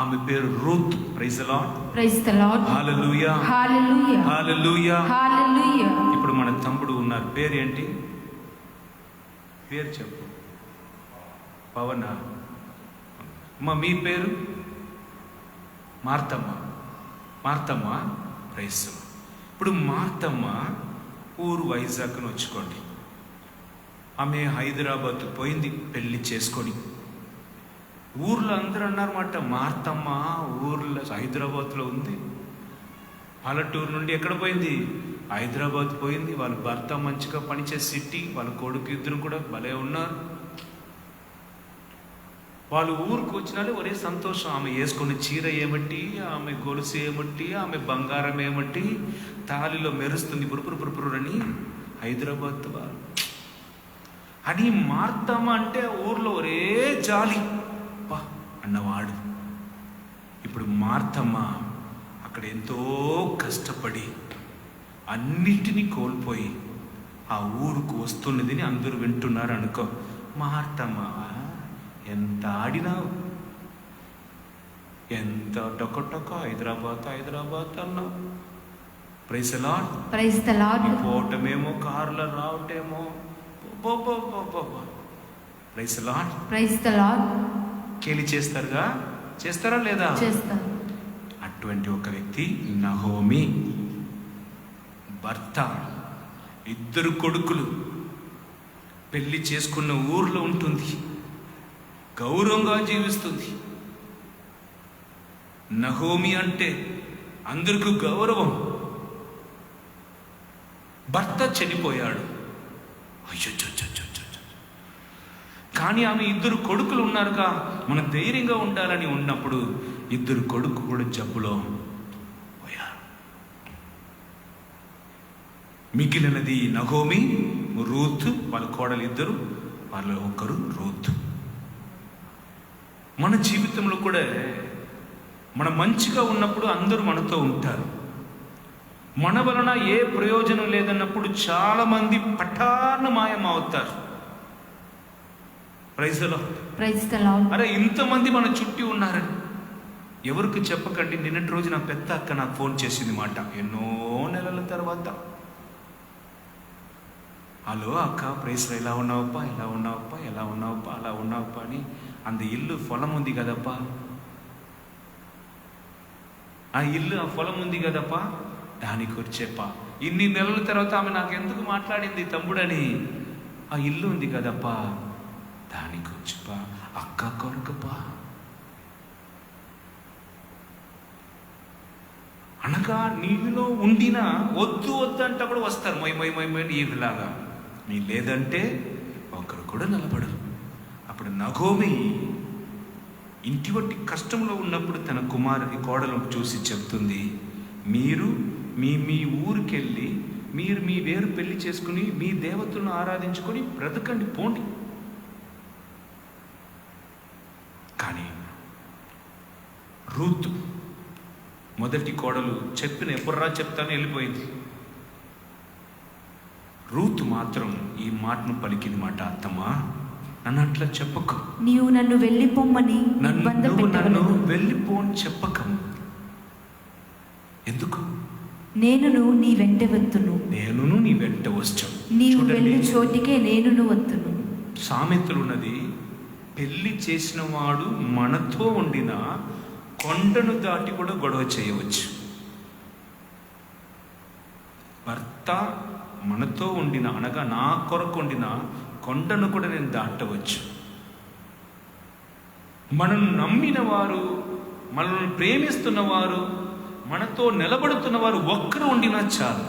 ఆమె పేరు Ruth. Praise the Lord. Praise the Lord. Hallelujah, hallelujah, hallelujah, hallelujah. ఇప్పుడు మన తమ్ముడు ఉన్నారు, పేరు ఏంటి? పేరు చెప్పు. పవన. అమ్మ మీ పేరు? మార్తమ్మ. మార్తమ్మ. ప్రైజ్. ఇప్పుడు మార్తమ్మ ఊరు వైజాగ్ను వచ్చుకోండి. ఆమె హైదరాబాద్ పోయింది పెళ్లి చేసుకొని. ఊర్లో అందరూ అన్నారన్నమాట, మార్తమ్మ ఊర్లో హైదరాబాద్లో ఉంది. పల్లెటూరు నుండి ఎక్కడ పోయింది? హైదరాబాద్ పోయింది. వాళ్ళ భర్త మంచిగా పనిచేసే సిటీ, వాళ్ళ కొడుకు ఇద్దరు కూడా భలే ఉన్నారు. వాళ్ళు ఊరికి వచ్చినాலே ఒరే సంతోషం. ఆమె వేసుకున్న చీర ఏమట్టి, ఆమె గొలుసు ఏమట్టి, ఆమె బంగారం ఏమట్టి, తాలిలో మెరుస్తుంది పురుపురు అని. హైదరాబాద్ వాళ్ళు అని మార్తమ్మ అంటే ఊర్లో ఒరే జాలి పా అన్నవాడు. ఇప్పుడు మార్తమ్మ అక్కడ ఎంతో కష్టపడి అన్నిటినీ కోల్పోయి ఆ ఊరుకు వస్తున్నదని అందరూ వింటున్నారు అనుకో. మార్తమ్మ ఎంత ఆడినావు, ఎంత టొక్క హైదరాబాద్ అన్నావు. Praise the Lord. Praise the Lord. పోవటమేమో కారులో రావటేమో. Praise the Lord. Praise the Lord. కేలి చేస్తారా లేదా? చేస్తారు. అటువంటి ఒక వ్యక్తి నహోమి. భర్త, ఇద్దరు కొడుకులు, పెళ్లి చేసుకున్న ఊర్లో ఉంటుంది, గౌరవంగా జీవిస్తుంది. నహోమి అంటే అందరికీ గౌరవం. భర్త చనిపోయాడు. అయ్యో, కానీ ఆమె ఇద్దరు కొడుకులు ఉన్నారుగా, మనం ధైర్యంగా ఉండాలని ఉన్నప్పుడు ఇద్దరు కొడుకు కూడా జబ్బులో పోయారు. మిగిలినది నహోమి, రూత్, వాళ్ళ కోడలు ఇద్దరు, వాళ్ళ ఒకరు రూత్. మన జీవితంలో కూడా మనం మంచిగా ఉన్నప్పుడు అందరూ మనతో ఉంటారు. మన వలన ఏ ప్రయోజనం లేదన్నప్పుడు చాలా మంది పఠాన మాయం అవుతారు. Praise the Lord. Praise the Lord. అరే ఇంతమంది మన చుట్టూ ఉన్నారని ఎవరికి చెప్పకండి. నిన్నటి రోజు నా పెద్ద అక్క నాకు ఫోన్ చేసింది మాట, ఎన్నో నెలల తర్వాత. హలో అక్క, ప్రైజ్ ఎలా ఉన్నావప్పా, ఎలా ఉన్నావప్పా, ఎలా ఉన్నావప్పా, అలా ఉన్నావప్పా అని. అంత ఇల్లు పొలం ఉంది కదప్పా, ఆ ఇల్లు ఆ పొలం ఉంది కదప్పా, దానికి వచ్చేప్పా. ఇన్ని నెలల తర్వాత ఆమె నాకు ఎందుకు మాట్లాడింది తమ్ముడని. ఆ ఇల్లు ఉంది కదప్పా, దానికి వచ్చేపా, అక్క కొరకపా అనగా నీలో ఉండిన వద్దు అంటే కూడా వస్తారు. మొయ్ ఈలాగా. నీ లేదంటే ఒకరు కూడా నిలబడరు. అప్పుడు నహోమి ఇంటి వంటి కష్టంలో ఉన్నప్పుడు తన కుమారుని కోడలను చూసి చెప్తుంది, మీరు మీ ఊరికెళ్ళి మీరు మీ వేరు పెళ్లి చేసుకుని మీ దేవతలను ఆరాధించుకొని బ్రతకండి, పోండి. కానీ రూత్ మొదటి కోడలు చెప్పిన ఎప్పుడురా చెప్తాను వెళ్ళిపోయింది. రూత్ మాత్రం ఈ మాటను పలికింది మాట, అత్తమ్మా నన్ను అట్లా చెప్పకు, నీవు నన్ను వెళ్ళిపోమ్మని నన్ను వెళ్ళిపోని చెప్పకము. ఎందుకు? నేనును నీ వెంట వత్తును, నేనును నీ వెంట వచ్చాను. నీవు చూడండి, వెళ్ళు చోటికే నేనును వత్తును. సామెతలున్నది, పెళ్లి చేసిన వాడు మనతో ఉండిన కొండను దాటి కూడా గొడవ చేయవచ్చు. భర్త మనతో ఉండిన, అనగా నా కొరకు ఉండిన కొండను కూడా నేను దాటవచ్చు. మనల్ని నమ్మిన వారు, మనల్ని ప్రేమిస్తున్న వారు, మనతో నిలబడుతున్న వారు ఒక్కరు ఉండినా చాలు,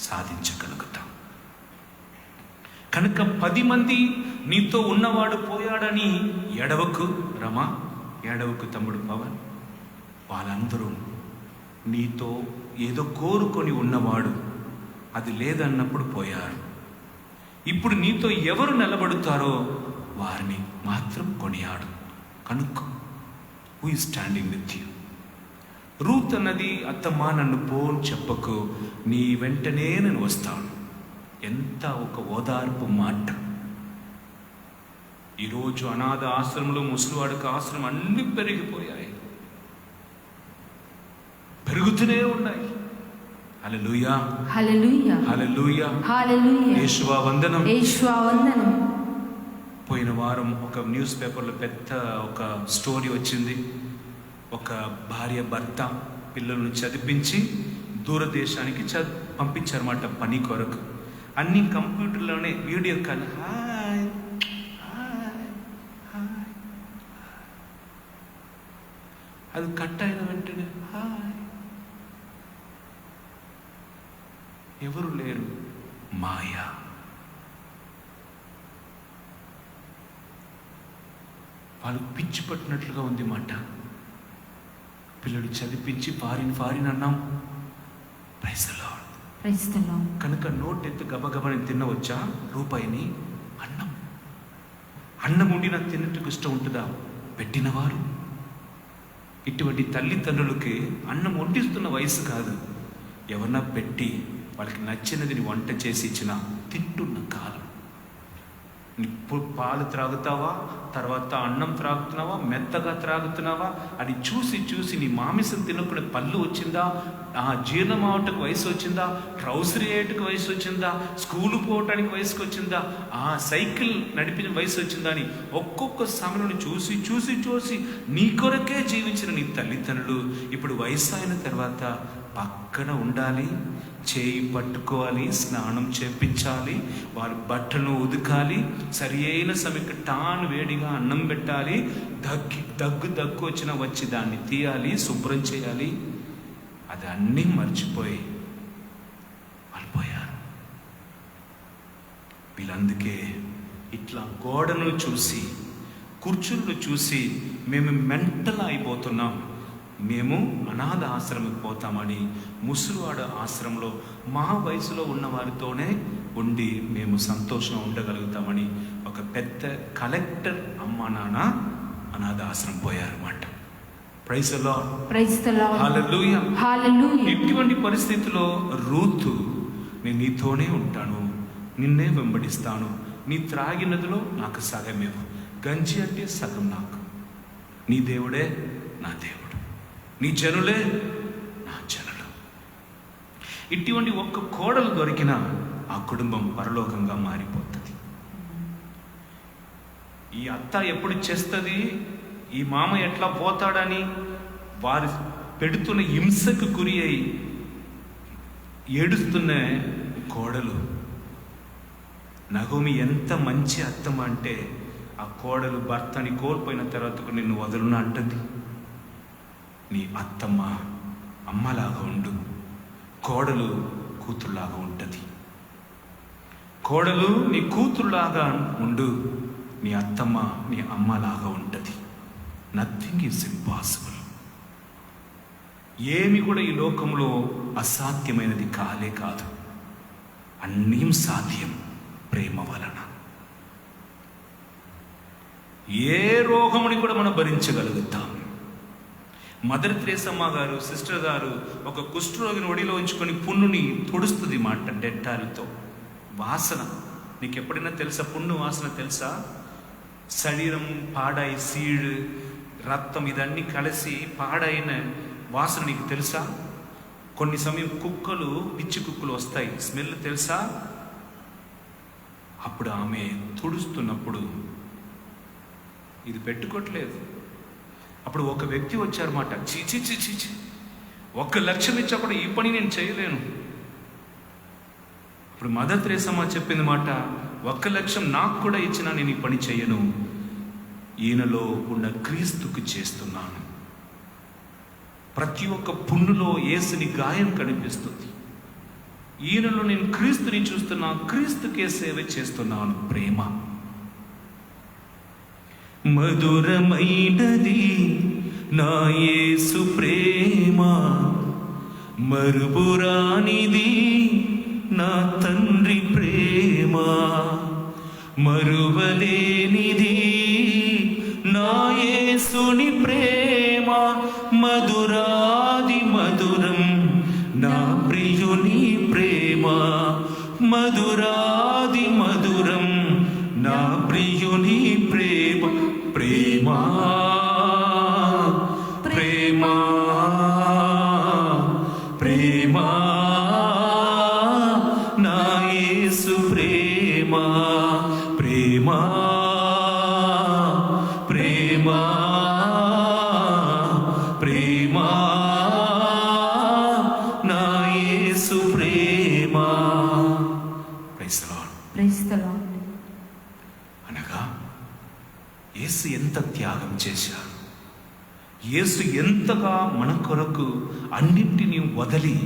సాధించగలుగుతాం. కనుక 10 మంది నీతో ఉన్నవాడు పోయాడని ఎడవకు రమా, ఎడవకు తమ్ముడు పవన్. వాళ్ళందరూ నీతో ఏదో కోరుకొని ఉన్నవాడు, అది లేదన్నప్పుడు పోయారు. ఇప్పుడు నీతో ఎవరు నిలబడుతారో వారిని మాత్రం కొనియాడు. కనుక్కో, who is standing with you. Ruth అన్నది, అత్తమ్మా నన్ను పోని చెప్పకు, నీ వెంటనే నేను వస్తాను. ఎంత ఒక ఓదార్పు మాట. ఈరోజు అనాథ ఆశ్రమంలో, ముసలివాడికి ఆశ్రమం అన్ని పెరిగిపోయాయి, పెరుగుతూనే ఉన్నాయి. హల్లెలూయా, హల్లెలూయా, హల్లెలూయా, హల్లెలూయా. యేషువా వందనం, యేషువా వందనం. పోయిన వారం ఒక న్యూస్ పేపర్లో పెద్ద ఒక స్టోరీ వచ్చింది. ఒక భార్య భర్త పిల్లలను చదివించి దూరదేశానికి పంపించారన్నమాట పని కొరకు. అన్ని కంప్యూటర్లోనే video call, hi hi hi. అది కట్ అయిన వెంటనే హాయ్, ఎవరు లేరు, మాయా. వాళ్ళకు పిచ్చి పట్టినట్లుగా ఉంది మాట. పిల్లలు చదివించి ఫారిన్ అన్నాం. Praise the Lord. Praise the Lord. కనుక నోటెత్తు గబగబని తినవచ్చా రూపాయిని? అన్నం ఉండి నాకు తిన్నట్టుకు ఇష్టం ఉంటుందా? పెట్టినవారు. ఇటువంటి తల్లిదండ్రులకి అన్నం వండిస్తున్న వయసు కాదు, ఎవరన్నా పెట్టి వాళ్ళకి నచ్చినది వంట చేసి ఇచ్చిన తింటున్న కాలం. ఇప్పుడు పాలు త్రాగుతావా, తర్వాత అన్నం త్రాగుతున్నావా, మెత్తగా త్రాగుతున్నావా అని చూసి చూసి నీ మాంసం తినకుండా పళ్ళు వచ్చిందా, ఆ జీర్ణం అవటకు వయసు వచ్చిందా, ట్రౌజర్ వేయటకు వయసు వచ్చిందా, స్కూలు పోవటానికి వయసుకు వచ్చిందా, ఆ సైకిల్ నడిపిన వయసు వచ్చిందా అని ఒక్కొక్క సమయంలో చూసి చూసి చూసి నీ కొరకే జీవించిన నీ తల్లిదండ్రులు ఇప్పుడు వయసు అయిన తర్వాత పక్కన ఉండాలి, చేయి పట్టుకోవాలి, స్నానం చేపించాలి, వారి బట్టలను ఉదకాలి, సరి అయిన సమయంకి టాన్ వేడిగా అన్నం పెట్టాలి, దగ్గు వచ్చి దాన్ని తీయాలి, శుభ్రం చేయాలి. అది అన్నీ మర్చిపోయి వాళ్ళు పోయారు. వీళ్ళందుకే ఇట్లా గోడను చూసి, కుర్చీలను చూసి మేము మెంటల్ అయిపోతున్నాం. మేము అనాథ ఆశ్రమంకి పోతామని ముసలివాడ ఆశ్రమంలో మా వయసులో ఉన్న వారితోనే ఉండి మేము సంతోషంగా ఉండగలుగుతామని ఒక పెద్ద కలెక్టర్ అమ్మ నాన్న అనాథ ఆశ్రమం పోయారన్నమాట. Praise the Lord, praise the Lord, hallelujah, hallelujah. ఇటువంటి పరిస్థితిలో రూతు, నేను నీతోనే ఉంటాను, నిన్నే వెంబడిస్తాను, నీ త్రాగినదిలో నాకు సగమేవు, గంజి అంటే సగం నాకు, నీ దేవుడే నా దేవుడు, నీ జనులే నా జనులు. ఇటువంటి ఒక్క కోడలు దొరికినా ఆ కుటుంబం పరలోకంగా మారిపోతుంది. ఈ అత్త ఎప్పుడు చేస్తుంది, ఈ మామ ఎట్లా పోతాడని వారి పెడుతున్న హింసకు గురి అయి ఏడుస్తున్న కోడలు. నగోమి ఎంత మంచి అత్తమ్మ అంటే, ఆ కోడలు భర్తని కోల్పోయిన తర్వాత నిన్ను వదలునా అంటుంది. నీ అత్తమ్మ అమ్మలాగా ఉండు, కోడలు కూతురులాగా ఉంటుంది. కోడలు నీ కూతురులాగా ఉండు, నీ అత్తమ్మ నీ అమ్మలాగా ఉంటుంది. Nothing is impossible. ఏమి కూడా ఈ లోకంలో అసాధ్యమైనది కాదు. అన్నీ సాధ్యం ప్రేమ వలన. ఏ రోగముని కూడా మనం భరించగలుగుతాం. మదర్ తెరేసమ్మ గారు, సిస్టర్ గారు ఒక కుష్ఠరోగిని ఒడిలో ఉంచుకొని పుండుని తుడుస్తుంది మాట డెట్టాలతో. వాసన నీకు ఎప్పుడైనా తెలుసా? పుండు వాసన తెలుసా? శరీరం పాడాయి, సీడ్, రక్తం ఇదన్నీ కలిసి పాడైన వాసన నీకు తెలుసా? కొన్ని సమయం కుక్కలు, పిచ్చి కుక్కలు వస్తాయి, స్మెల్ తెలుసా? అప్పుడు ఆమె తుడుస్తున్నప్పుడు ఇది పెట్టుకోవట్లేదు. అప్పుడు ఒక వ్యక్తి వచ్చారన్నమాట. చీచి చీచి 1 లక్షం ఇచ్చా కూడా ఈ పని నేను చేయలేను. ఇప్పుడు మదర్ తెరేసమ్మ చెప్పింది మాట, 1 లక్షం నాకు కూడా ఇచ్చినా నేను ఈ పని చేయను, ఈయనలో ఉన్న క్రీస్తుకు చేస్తున్నాను. ప్రతి ఒక్క పుండులో యేసుని గాయం కనిపిస్తుంది. ఈయనలో నేను క్రీస్తుని చూస్తున్నా, క్రీస్తుకే సేవ చేస్తున్నాను. ప్రేమ మధురమైనది నా యేసు ప్రేమ, మరుపురానిది నా తండ్రి ప్రేమ, మరువలేనిది నా యేసుని ప్రేమ, మధురాది మధురం నా ప్రియుని ప్రేమ, మధురాది మధురం నా ప్రియుని ప్రేమ. ప్రేమ ప్రేమ ప్రేమ నా యేసు ప్రేమ, ప్రేమ ప్రేమ ప్రేమ నా యేసు ప్రేమ. Praise the Lord. Praise the Lord. అనగా యేసు ఎంత త్యాగం చేశారు, యేసు ఎంతగా మన కొరకు అన్నింటినీ వదిలి,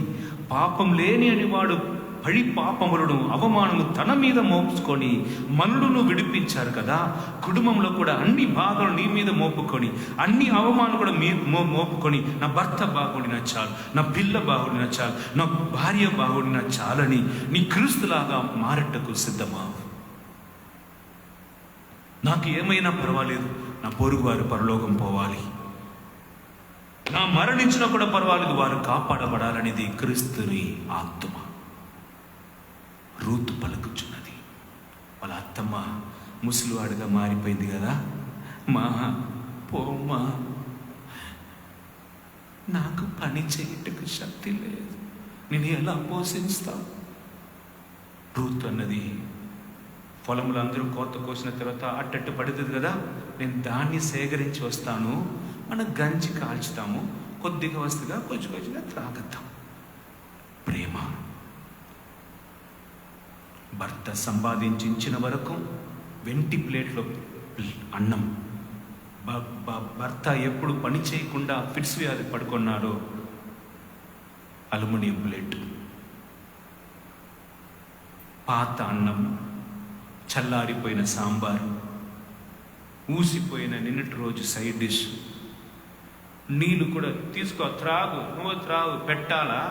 పాపం లేని అని వాడు పడి పాపములను అవమానము తన మీద మోపుకొని మనలను విడిపించారు కదా. కుటుంబంలో కూడా అన్ని బాధలు నీ మీద మోపుకొని, అన్ని అవమానం కూడా మోపుకొని, నా భర్త బాగుండినా చాలు, నా పిల్ల బాగుండినా చాలు, నా భార్య బాగుండినా చాలని నీ క్రీస్తులాగా మారటకు సిద్ధమా? నాకు ఏమైనా పర్వాలేదు, నా పొరుగు వారు పరలోకం పోవాలి, నా మరణించినా కూడా పర్వాలేదు, వారు కాపాడబడాలనేది క్రీస్తుని ఆత్మ. రూతు పలుకుచున్నది. వాళ్ళ అత్తమ్మ ముసలివాడుగా మారిపోయింది కదా. మా పోమ్మా, నాకు పని చేయటకు శక్తి లేదు, నేను ఎలా పోషిస్తాను? రూతు అన్నది, పొలంలో అందరూ కోత కోసిన తర్వాత అట్టట్టు పడుతుంది కదా, నేను దాన్ని సేకరించి వస్తాను, మన గంజి కాల్చుతాము, కొద్దిగా వస్తుందిగా కొంచెం కొంచెంగా త్రాగద్దాం. ప్రేమ. భర్త సంపాదించిన వరకు వెంటి ప్లేట్లో అన్నం. భర్త ఎప్పుడు పని చేయకుండా ఫిట్స్ వ్యాధి పడుకున్నారో అల్యూమినియం ప్లేట్, పాత అన్నం, చల్లారిపోయిన సాంబారు, ఊసిపోయిన నిన్నటి రోజు సైడ్ డిష్, నీళ్ళు కూడా తీసుకో, త్రాగు, నువ్వు త్రాగు, పెట్టాలా?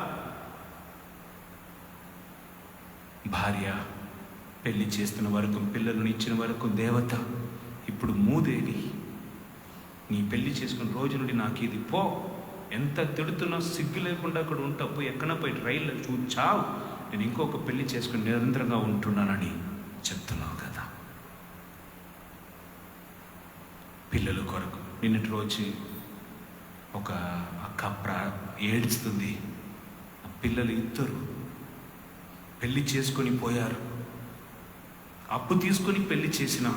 భార్య పెళ్లి చేస్తున్న వరకు, పిల్లలను ఇచ్చిన వరకు దేవత, ఇప్పుడు మూదేవి. నీ పెళ్లి చేసుకున్న రోజు నుండి నాకు ఇది పో, ఎంత తిడుతున్నా సిగ్గు లేకుండా అక్కడ ఉంటా, పోయి ఎక్కడ పోయి రైల్లో చూచావు, నేను ఇంకొక పెళ్లి చేసుకుని నిరంతరంగా ఉంటున్నానని చెప్తున్నావు కదా. పిల్లల కొరకు నిన్నటి రోజు ఒక అక్క ఏడుస్తుంది. ఆ పిల్లలు ఇద్దరు పెళ్లి చేసుకొని పోయారు, అప్పు తీసుకొని పెళ్లి చేసిన,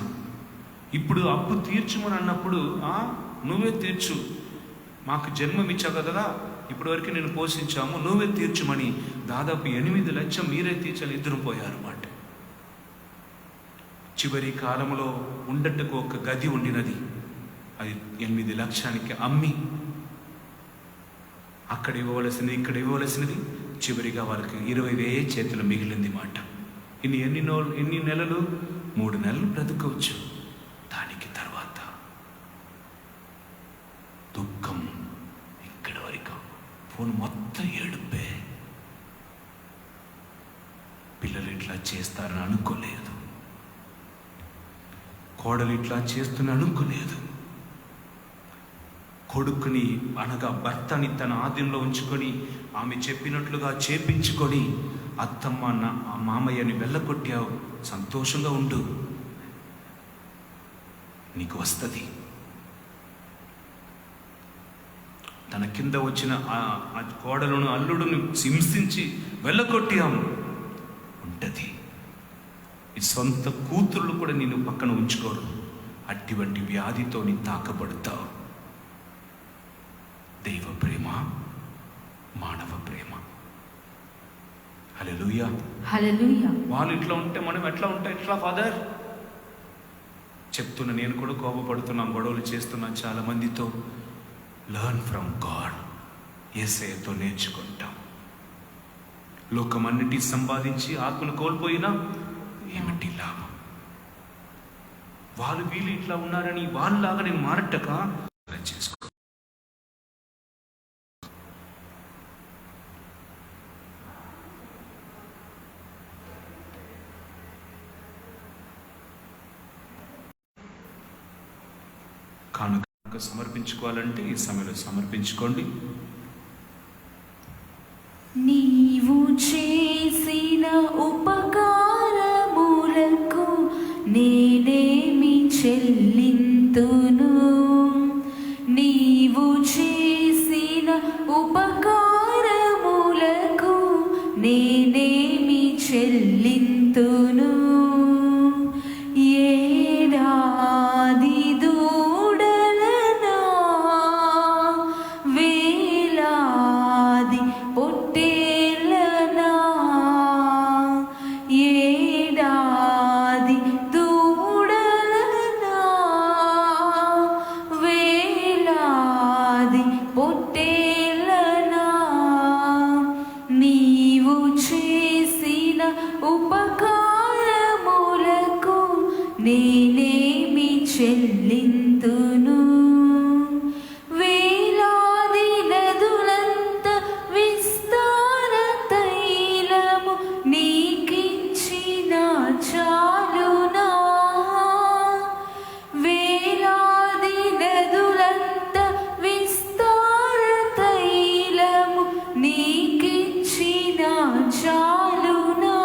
ఇప్పుడు అప్పు తీర్చుమని అన్నప్పుడు నువ్వే తీర్చు, మాకు జన్మం ఇచ్చావు కదా, ఇప్పటి వరకు నేను పోషించాము, నువ్వే తీర్చుమని దాదాపు 8 లక్షలు మీరే తీర్చాలి. ఇద్దరు పోయారు అన్నమాట. చివరి కాలంలో ఉండటకు ఒక గది ఉండినది, అది 8 లక్షలకి అమ్మి అక్కడ ఇవ్వవలసింది, ఇక్కడ ఇవ్వవలసినది, చివరిగా వాళ్ళకి 20,000 చేతులు మిగిలింది మాట. ఎన్ని నెలలు? 3 నెలలు బ్రతకవచ్చు. దానికి తర్వాత దుఃఖం ఇక్కడి వరకు, ఫోన్ మొత్తం ఏడుపే. పిల్లలు ఇట్లా చేస్తారని అనుకోలేదు, కోడలు ఇట్లా చేస్తున్నా అనుకోలేదు. కొడుకుని అనగా భర్తని తన ఆధీనంలో ఉంచుకొని ఆమె చెప్పినట్లుగా చేపించుకొని అత్తమ్మ ఆ మామయ్యని వెళ్ళగొట్టావు, సంతోషంగా ఉండు, నీకు వస్తుంది. తన కింద వచ్చిన ఆ కోడలను అల్లుడును హింసించి వెళ్ళగొట్టాము ఉంటుంది. ఈ సొంత కూతుర్లు కూడా నిన్ను పక్కన ఉంచుకోరు. అటువంటి వ్యాధితో నీ తాకబడతావు. దైవ ప్రేమ, మానవ ప్రేమ. హల్లెలూయా. హల్లెలూయా. వాళ్ళు ఇట్లా ఉంటే మనం ఎట్లా ఉంటాం? ఎట్లా ఫాదర్ చెప్తున్నా. నేను కూడా కోపపడుతున్నాను, గొడవలు చేస్తున్నాను చాలా మందితో. Learn from God. యేసయ్యతో నేర్చుకుంటాం. లోకమన్నిటి సంపాదించి ఆత్మను కోల్పోయినా ఏమిటి లాభం? వాళ్ళు వీళ్ళు ఇట్లా ఉన్నారని వాళ్ళలాగా నేను మారట్టక చేసుకో. కానుక సమర్పించుకోవాలంటే ఈ సమయంలో సమర్పించుకోండి. నీవు చేసిన ఉపకారములకు నేనేమి చెల్లింతును? నీవు చేసిన ఉపకారములకు నేనేమి చెల్లింతును? ఏడాది దూడలనా, వేలాది పొట్టేళ్ళనా, ఏడాది దూడలనా, వేలాది పొట్టేళ్ళనా, నీవు చేసిన ఉపకారములకు నేనేమి చెల్లింతును? వేలాది నదులంత విస్తార తైలము నీకిచ్చిన చాలునా? వేలాది నదులంత విస్తార తైలము నీకిచ్చిన చాలునా?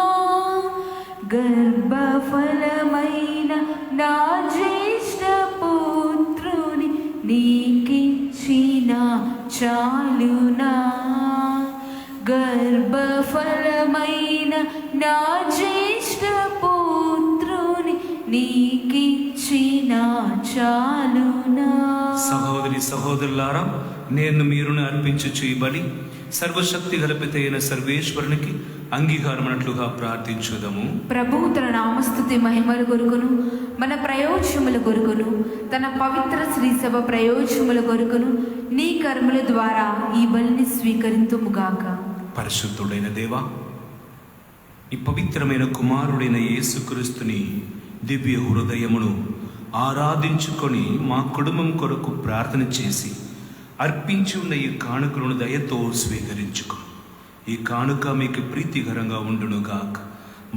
గర్భఫలమైన నా జ్యేష్ఠ పుత్రుని నీకిచ్చిన చాలునా? గర్భఫలమైన నా జ్యేష్ఠ పుత్రుని నీకిచ్చిన చాలునా? సహోదరి సహోదరులారా, నేను మీరును అర్పించుచు ఈ బలి సర్వశక్తి గలపితైన సర్వేశ్వరునికి అంగీకారమన్నట్లుగా ప్రార్థించుదము. ప్రభువు తన నామస్తుతి మహిమల కొరకును మన ప్రయోజనముల కొరకును తన పవిత్ర శ్రీ సభ ప్రయోజనముల కొరకును నీ కర్మల ద్వారా ఈ బలిని స్వీకరింతుముగాక. పరిశుద్ధుడైన దేవా, ఈ పవిత్రమైన కుమారుడైన యేసుక్రీస్తుని దివ్య హృదయమును ఆరాధించుకొని మా కుటుంబం కొరకు ప్రార్థన చేసి అర్పించి ఉన్న ఈ కానుకలను దయతో స్వీకరించుకో. ఈ కానుక మీకు ప్రీతికరంగా ఉండునుగాక.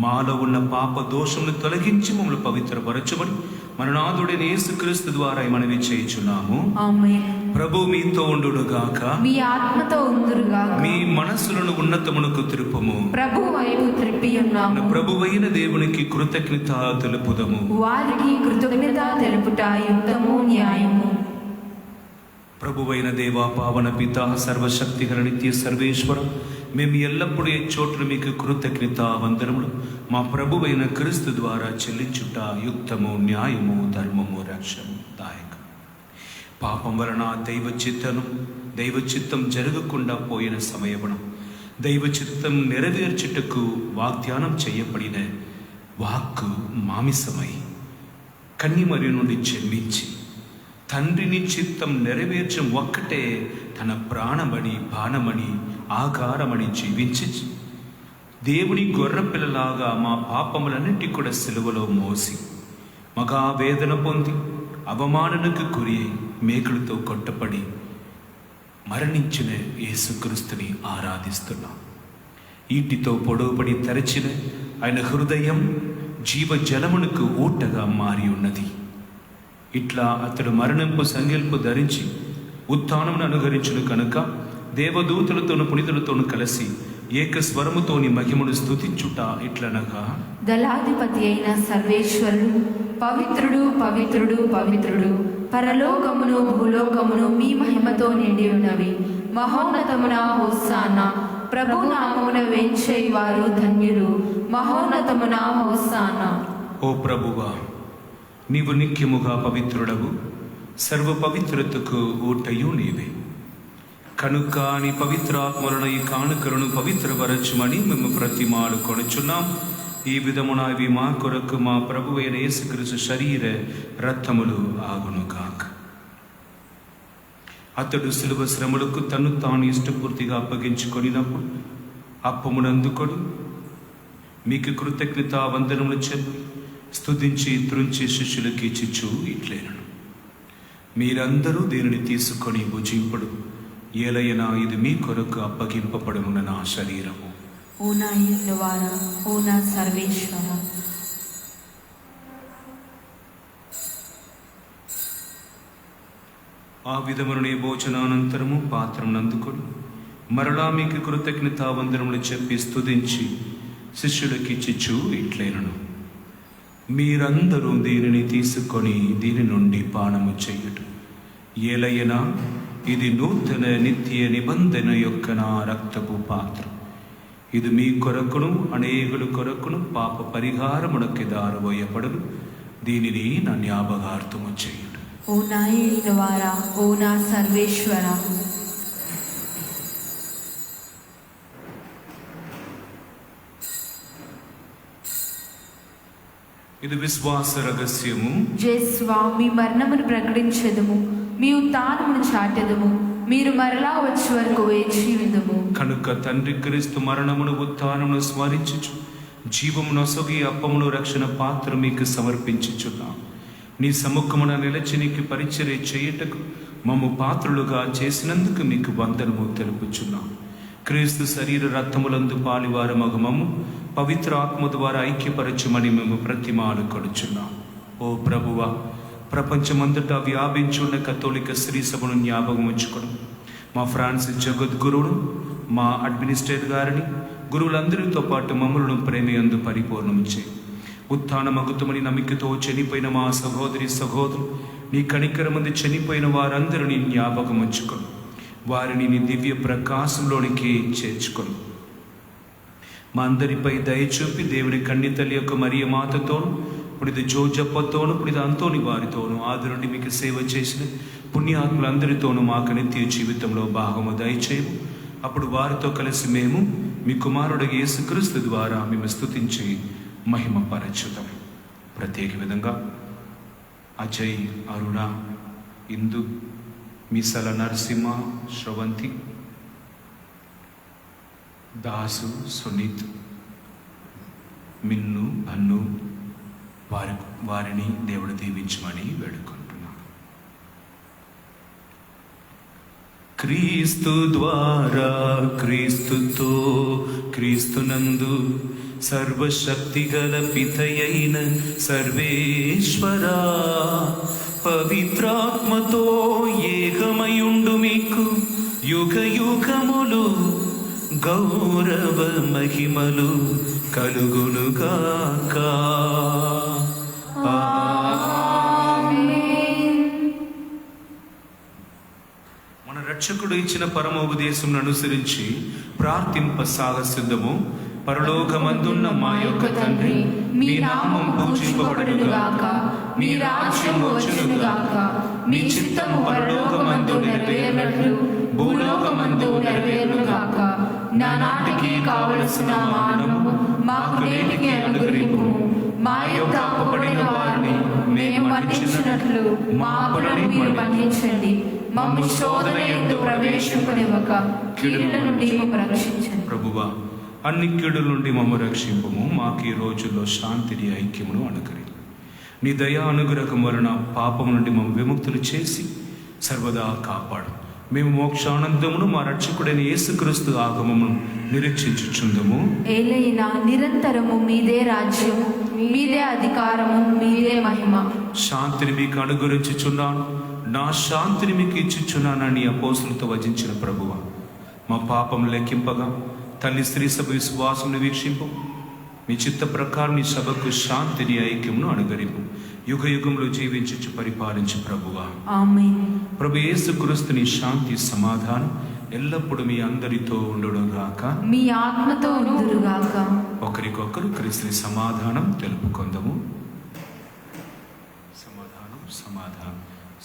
మాలో ఉన్న పాప దోషమును తొలగించి మమ్మల్ని పవిత్రపరచమని మన నాథుడైన యేసుక్రీస్తు ద్వారా మనవి చేయుచున్నాము. ఆమేన్. ప్రభు మీతో ఉండునుగాక. మీ ఆత్మతో ఉందురుగాక. మీ మనస్సులను ఉన్నతమునకు తిరుపము. ప్రభు వైపు త్రిప్పి ఉన్నాము. ప్రభువైన దేవునికి కృతజ్ఞత తెలుపుదము. వారికి కృతజ్ఞత తెలుపుట యుక్తము, న్యాయము. ప్రభువైన దేవా, పావన పిత, సర్వశక్తి గల నిత్య సర్వేశ్వర, మేము ఎల్లప్పుడూ ఏ చోట్ల మీకు కృతజ్ఞత వందనములు మా ప్రభువైన క్రీస్తు ద్వారా చెల్లించుట యుక్తము, న్యాయము, ధర్మము, రక్షణ దాయక. పాపం వలన దైవ చిత్తం జరగకుండా పోయిన సమయమున దైవ చిత్తం నెరవేర్చుటకు వాగ్దానం చేయబడిన వాక్కు మామిసమై కన్నిమరి నుండి జన్మించి తండ్రిని చిత్తం నెరవేర్చం ఒక్కటే తన ప్రాణమణి, బాణమణి, ఆకారమణి జీవించి దేవుని గొర్రెపిల్లలాగా మా పాపములన్నింటి కూడా సిలువలో మోసి మగా వేదన పొంది అవమాననకు గురి మేకులతో కొట్టపడి మరణించిన యేసుక్రీస్తుని ఆరాధిస్తున్నాం. ఈటితో పొడవుపడి తెరచిన ఆయన హృదయం జీవజలమునకు ఊటగా మారి ఉన్నది. ఇట్లా అతడు మరణంపు సంఖ్యల్పు ధరించి ఉత్థానమును అనుగరించును కనుక దేవదూతలతోను పునీతులతోను కలిసి ఏకస్వరముతోని మహిమను స్తుతించుట ఇట్లనగా, దళాధిపతి అయిన సర్వేశ్వరుడు పవిత్రుడు, పవిత్రుడు, పవిత్రుడు, పరలోకమును భూలోకమును మీ మహిమతో నిండి ఉన్నవి. మహోన్నతమున హోసానా, ప్రభు నామమున వేంచేవారు ధన్యులు. మహోన్నతమున హోసానా. ఓ ప్రభువా, నీవు నిత్యముగా పవిత్రుడవు, సర్వ పవిత్రతకు ఊటయు నీవే. కనుక నీ పవిత్రాత్మలను ఈ కానుకలను పవిత్రపరచుమని మేము ప్రతిమాలు కొనుచున్నాం. ఈ విధమున ఇవి మా కొరకు మా ప్రభువైన యేసుక్రీస్తు శరీర రక్తములు ఆగును కాక. అతడు శిలువ శ్రమలకు తను తాను ఇష్టపూర్తిగా అప్పగించుకొనినప్పుడు అప్పమునందుకొని మీకు కృతజ్ఞతా వందనములు చెప్పి స్తుతించి త్రుంచి శిష్యులకి ఇచ్చిచు ఇట్లేనను, మీరందరూ దీనిని తీసుకొని భుజింపుడు, ఏలైనా ఇది మీ కొరకు అప్పగింపబడునున్న నా శరీరము. ఓ నా యేసువారా, ఓ నా సర్వేశ్వర. ఆ విధమునే భోజనానంతరము పాత్రను అందుకొని మరలా మీకు కృతజ్ఞతా వందనములు చెప్పి స్తుతించి శిష్యులకి ఇచ్చిచు ఇట్లేనను, మీరందరూ దీనిని తీసుకొని దీని నుండి పానము చెయ్యుడు, ఏలైనా ఇది నూతన నిత్య నిబంధన యొక్క నా రక్తపు పాత్ర. ఇది మీ కొరకును అనేకుల కొరకును పాప పరిహారమునకి దారబోయపడును. దీనిని నా జ్ఞాపకార్థము చేయుడు. ఓ నా యేసువారా, ఓ నా సర్వేశ్వర. ఇది విశ్వాస రహస్యము. జేస్వా, మీ మరణమును ప్రకటించదము, మీ ఉత్థానమును చాటెదము. మీరు మరలా వచ్చే వరకు వేచి ఉందుము. కనుక తండ్రి క్రీస్తు మరణమును ఉత్థానమును స్మరించుచు జీవమును సొగి అప్పమును రక్షణ పాత్ర మీకు సమర్పించుచున్నాం. నీ సముఖమున నిలచి నీకు పరిచర్య చేయుటకు మమ్ము పాత్రులుగా చేసినందుకు మీకు వందనము తెలుపుచున్నాం. క్రీస్తు శరీర రక్తములందు పాలివారు మగమము పవిత్ర ఆత్మ ద్వారా ఐక్యపరచుమని మేము ప్రతిమాలు కొడుచున్నాం. ఓ ప్రభువా, ప్రపంచమంతటా వ్యాపించున్న కథోలిక శ్రీ సభను జ్ఞాపకం ఉంచుకోను. మా ఫ్రాన్సిస్ జగద్గురువును, మా అడ్మినిస్ట్రేటర్ గారిని, గురువులందరితో పాటు మమ్మలను ప్రేమయందు పరిపూర్ణం చేయి. ఉత్థాన మగుతమని నమ్మికతో చనిపోయిన మా సహోదరి సహోదరు, నీ కనికరమంది చనిపోయిన వారందరినీ జ్ఞాపకం ఉంచుకోను. వారిని నీ దివ్య ప్రకాశంలోనికి చేర్చుకోను. మా అందరిపై దయచూపి దేవుని కన్యతల్లి యొక్క మరియ మాతతోను, ఇప్పుడు ఇది జోజప్పతోను, ఇప్పుడు ఇది అంతోని వారితోను ఆది నుండి మీకు సేవ చేసిన పుణ్యాత్ములందరితోనూ మాకు నిత్య జీవితంలో భాగము దయచేయము. అప్పుడు వారితో కలిసి మేము మీ కుమారుడు యేసుక్రీస్తు ద్వారా మేము స్తుతించి మహిమ పరచుదాం. ప్రత్యేక విధంగా అజయ్, అరుణ, ఇందు, మిసల నరసింహ, శ్రవంతి, దాసు, సునీత్, మిన్ను, అన్ను వారిని దేవుడు దీవించమని వేడుకుంటున్నాను. క్రీస్తు ద్వారా, క్రీస్తుతో, క్రీస్తునందు సర్వశక్తి గల పితయైన సర్వేశ్వరా, పవిత్రాత్మతో ఏకమయుండు మీకు యుగ యుగములు గౌరవ మహిమలు కలుగునుగాక. మన రక్షకుడు ఇచ్చిన పరమోపదేశం అనుసరించి ప్రార్థింప సాగసిద్ధము. పరలోకమందున్న మా యొక్క తండ్రి, మీ నామం పూజింపబడునుగాక, మీ రాజ్యం వచ్చునుగాక, మీ చిత్తము పరలోకమందు నెరవేరినట్లు భూలోకమందు నెరవేరునుగాక. నానాటికి కావలసిన మానము మాకు నేటికి అనుగ్రహింపు. మా యొక్క అప్పబడిన వారిని మేము మన్నించినట్లు మా అప్పులను మీరు మన్నించండి. మమ్ము శోధన యందు ప్రవేశింపనివ్వక కీడుల నుండి మమ్ము రక్షించండి. ప్రభువా, అన్ని కీడుల నుండి మమ్ము రక్షింపము. మాకు ఈ రోజుల్లో శాంతిని, ఐక్యమును అనుగ్రహించు. నీ దయా అనుగ్రహం వలన పాపము నుండి మమ్ము విముక్తులు చేసి సర్వదా కాపాడు. మేము మోక్షానందమును మా రక్షకుడైన యేసుక్రీస్తు ఆగమమును నిరీక్షించుచుందము. ఏలైనా నిరంతరము మీదే రాజ్యము, మీదే అధికారము, మీదే మహిమ. శాంతిని మీకు అనుగ్రహించుచున్నాను, నా శాంతిని మీకు ఇచ్చుచున్నానని అపోస్తులతో వచించిన ప్రభువ, మా పాపం లెక్కింపగా తల్లి స్త్రీ సభ విశ్వాసమును వీక్షింపు. మీ చిత్త ప్రకారం ఈ సభకు శాంతిని, ఐక్యమును అనుగ్రహింపు. యుగ యుగంలో జీవించు పరిపాలించు ప్రభువా. ఆమేన్. ప్రభు యేసుక్రీస్తుని శాంతి సమాధానం ఎల్లప్పుడూ మీ అందరితో ఉండుగాక. మీ ఆత్మతో ఉండుగాక. ఒకరికొకరు క్రీస్తుని సమాధానం తెలుపుకొందము. సమాధానం సమాధానం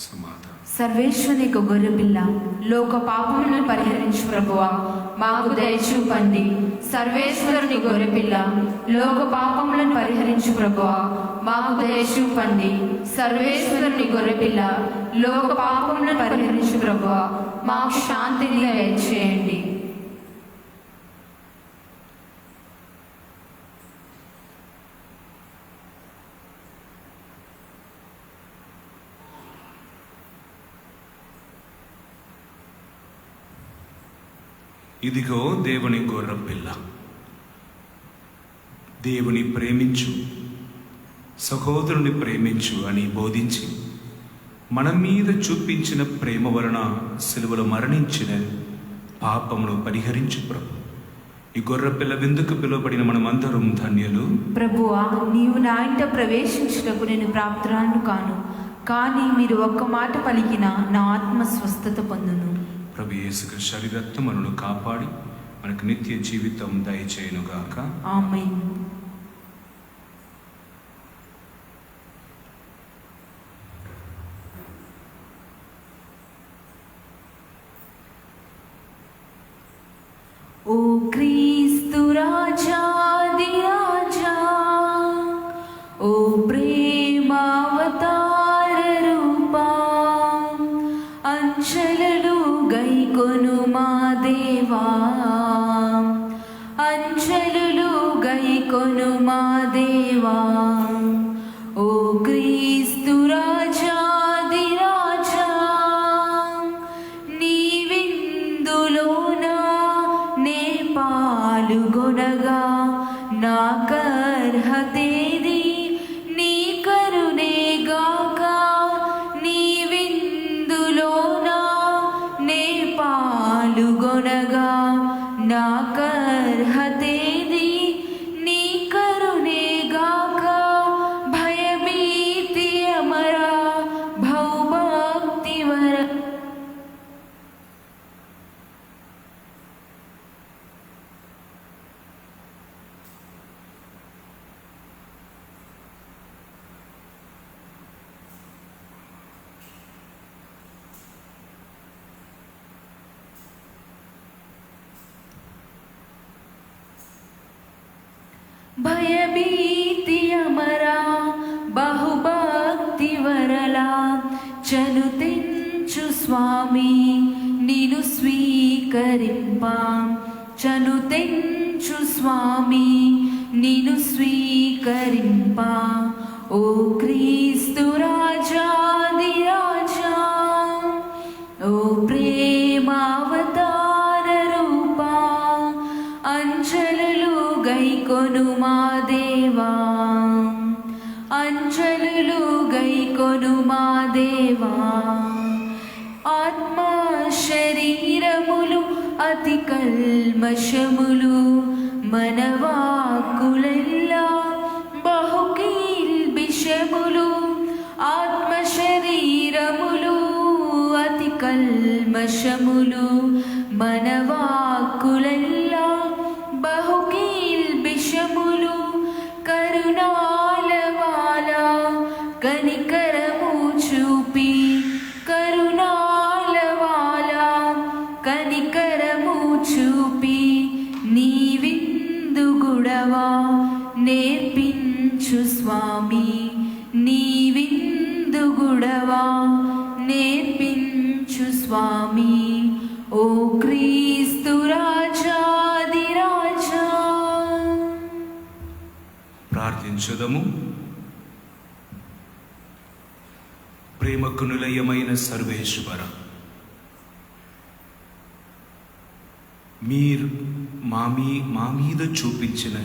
సమాధానం. సర్వేశ్వరుని యొక్క గొర్రెపిల్ల, లోక పాపములను పరిహరించు ప్రభువా, మాకు దయచూపండి. సర్వేశ్వరుని గొర్రెపిల్ల, లోక పాపములను పరిహరించు ప్రభువా, మాకు దయచూపండి. సర్వేశ్వరుని గొర్రెపిల్ల, లోక పాపములను పరిహరించు ప్రభువా, మాకు శాంతిని దయచేయండి. ఇదిగో దేవుని గొర్రెపిల్ల. దేవుని ప్రేమించు, సహోదరుని ప్రేమించు అని బోధించి మన మీద చూపించిన ప్రేమ వలన సిలువలో మరణించిన పాపమును పరిహరించు ప్రభు. ఈ గొర్రెపిల్ల విందుకు పిలువబడిన మనమందరం ధన్యులు. ప్రభువా, నీవు నా ఇంట ప్రవేశించుటకు నేను ప్రాప్తురాలను కాను, కానీ మీరు ఒక్క మాట పలికిన నా ఆత్మ స్వస్థత పొందును. ప్రభు యేసు శరీరత్వం మనను కాపాడి మనకు నిత్య జీవితం దయచేయునుగాక. ఆమేన్. ఓ క్రీస్తు రాజాది రాజా, ఓ ప్రేమావతార రూపా, అంచెలలు గైకొను మా దేవా, అంచెలలు గైకొను మా దేవా. ఓ క్రీస్తు రాజాది రాజా, నీ విందులోనా నే పాలుగొనగా నాకర్హతేది, నీ కరుణేగాక. నీ విందులోనా నే పాలుగొనగా నాకర్హతేది, నీ కరుణేగాక. భయభీతి అమరా భౌభక్తి వర భయభీతి అమరా బహుభక్తి వరలా, చను తెంచు స్వామి నిను స్వీకరింప, చను తెంచు స్వామి నిను స్వీకరింప. ఓ క్రీస్తు రాజాది రాజా, ఓ ప్రేమావతార రూపా, అంచెలలు గైకొను మా దేవా, అంచెలలు గైకొను మా దేవా. ఆత్మ శరీరములు అతి కల్మషములు, మనవాకులెల్లా బహుకీల్బిషములు. ఆత్మ శరీరములు అతి కల్మషములు, మనవాకులెల్లా బహుకీల్బిషములు. కరుణాలవాల కనికరము చూపి, కరుణాలవాల కనికరము చూపి, నీ విందు గుడవా నేర్పించు స్వామి, నీ విందు గుడవా నేర్పించు స్వామి. ఓ క్రీస్తు రాజాది రాజా. ప్రార్థించుదము. ప్రేమకు నిలయమైన సర్వేశ్వర, మీరు మా మీద చూపించిన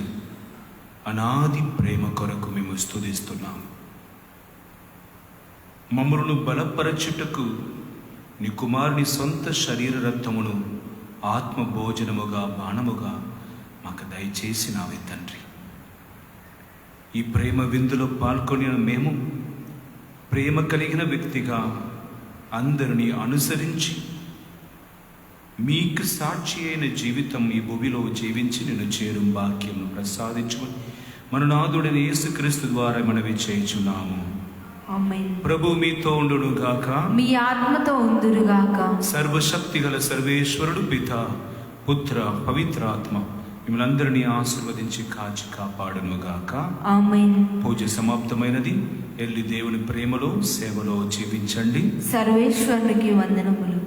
అనాది ప్రేమ కొరకు మేము స్తుతిస్తున్నాము. మమ్మలను బలపరచుటకు నీ కుమారుని సొంత శరీర రక్తమును ఆత్మ భోజనముగా బాణముగా మాకు దయచేసినావే తండ్రి. ఈ ప్రేమ విందులో పాల్గొని మేము ప్రేమ కలిగిన వ్యక్తిగా అందరినీ అనుసరించి మీకు సాక్షి అయిన జీవితం ఈ భూమిలో జీవించి నేను చేరు భాగ్యం ప్రసాదించుకొని మన నాథుడైన యేసుక్రీస్తు ద్వారా మనవి చేయుచున్నాము. ఆమేన్. ప్రభు మీతో ఉండును గాక. మీ ఆత్మతో ఉందురుగాక. సర్వశక్తి గల సర్వేశ్వరుడు పిత, పుత్ర, పవిత్రాత్మ మిమ్మల్ని అందరినీ ఆశీర్వదించి కాచి కాపాడును గాక. ఆమేన్. పూజ సమాప్తమైనది. ఎల్లి దేవుని ప్రేమలో సేవలో జీవించండి. సర్వేశ్వరునికి వందనములు.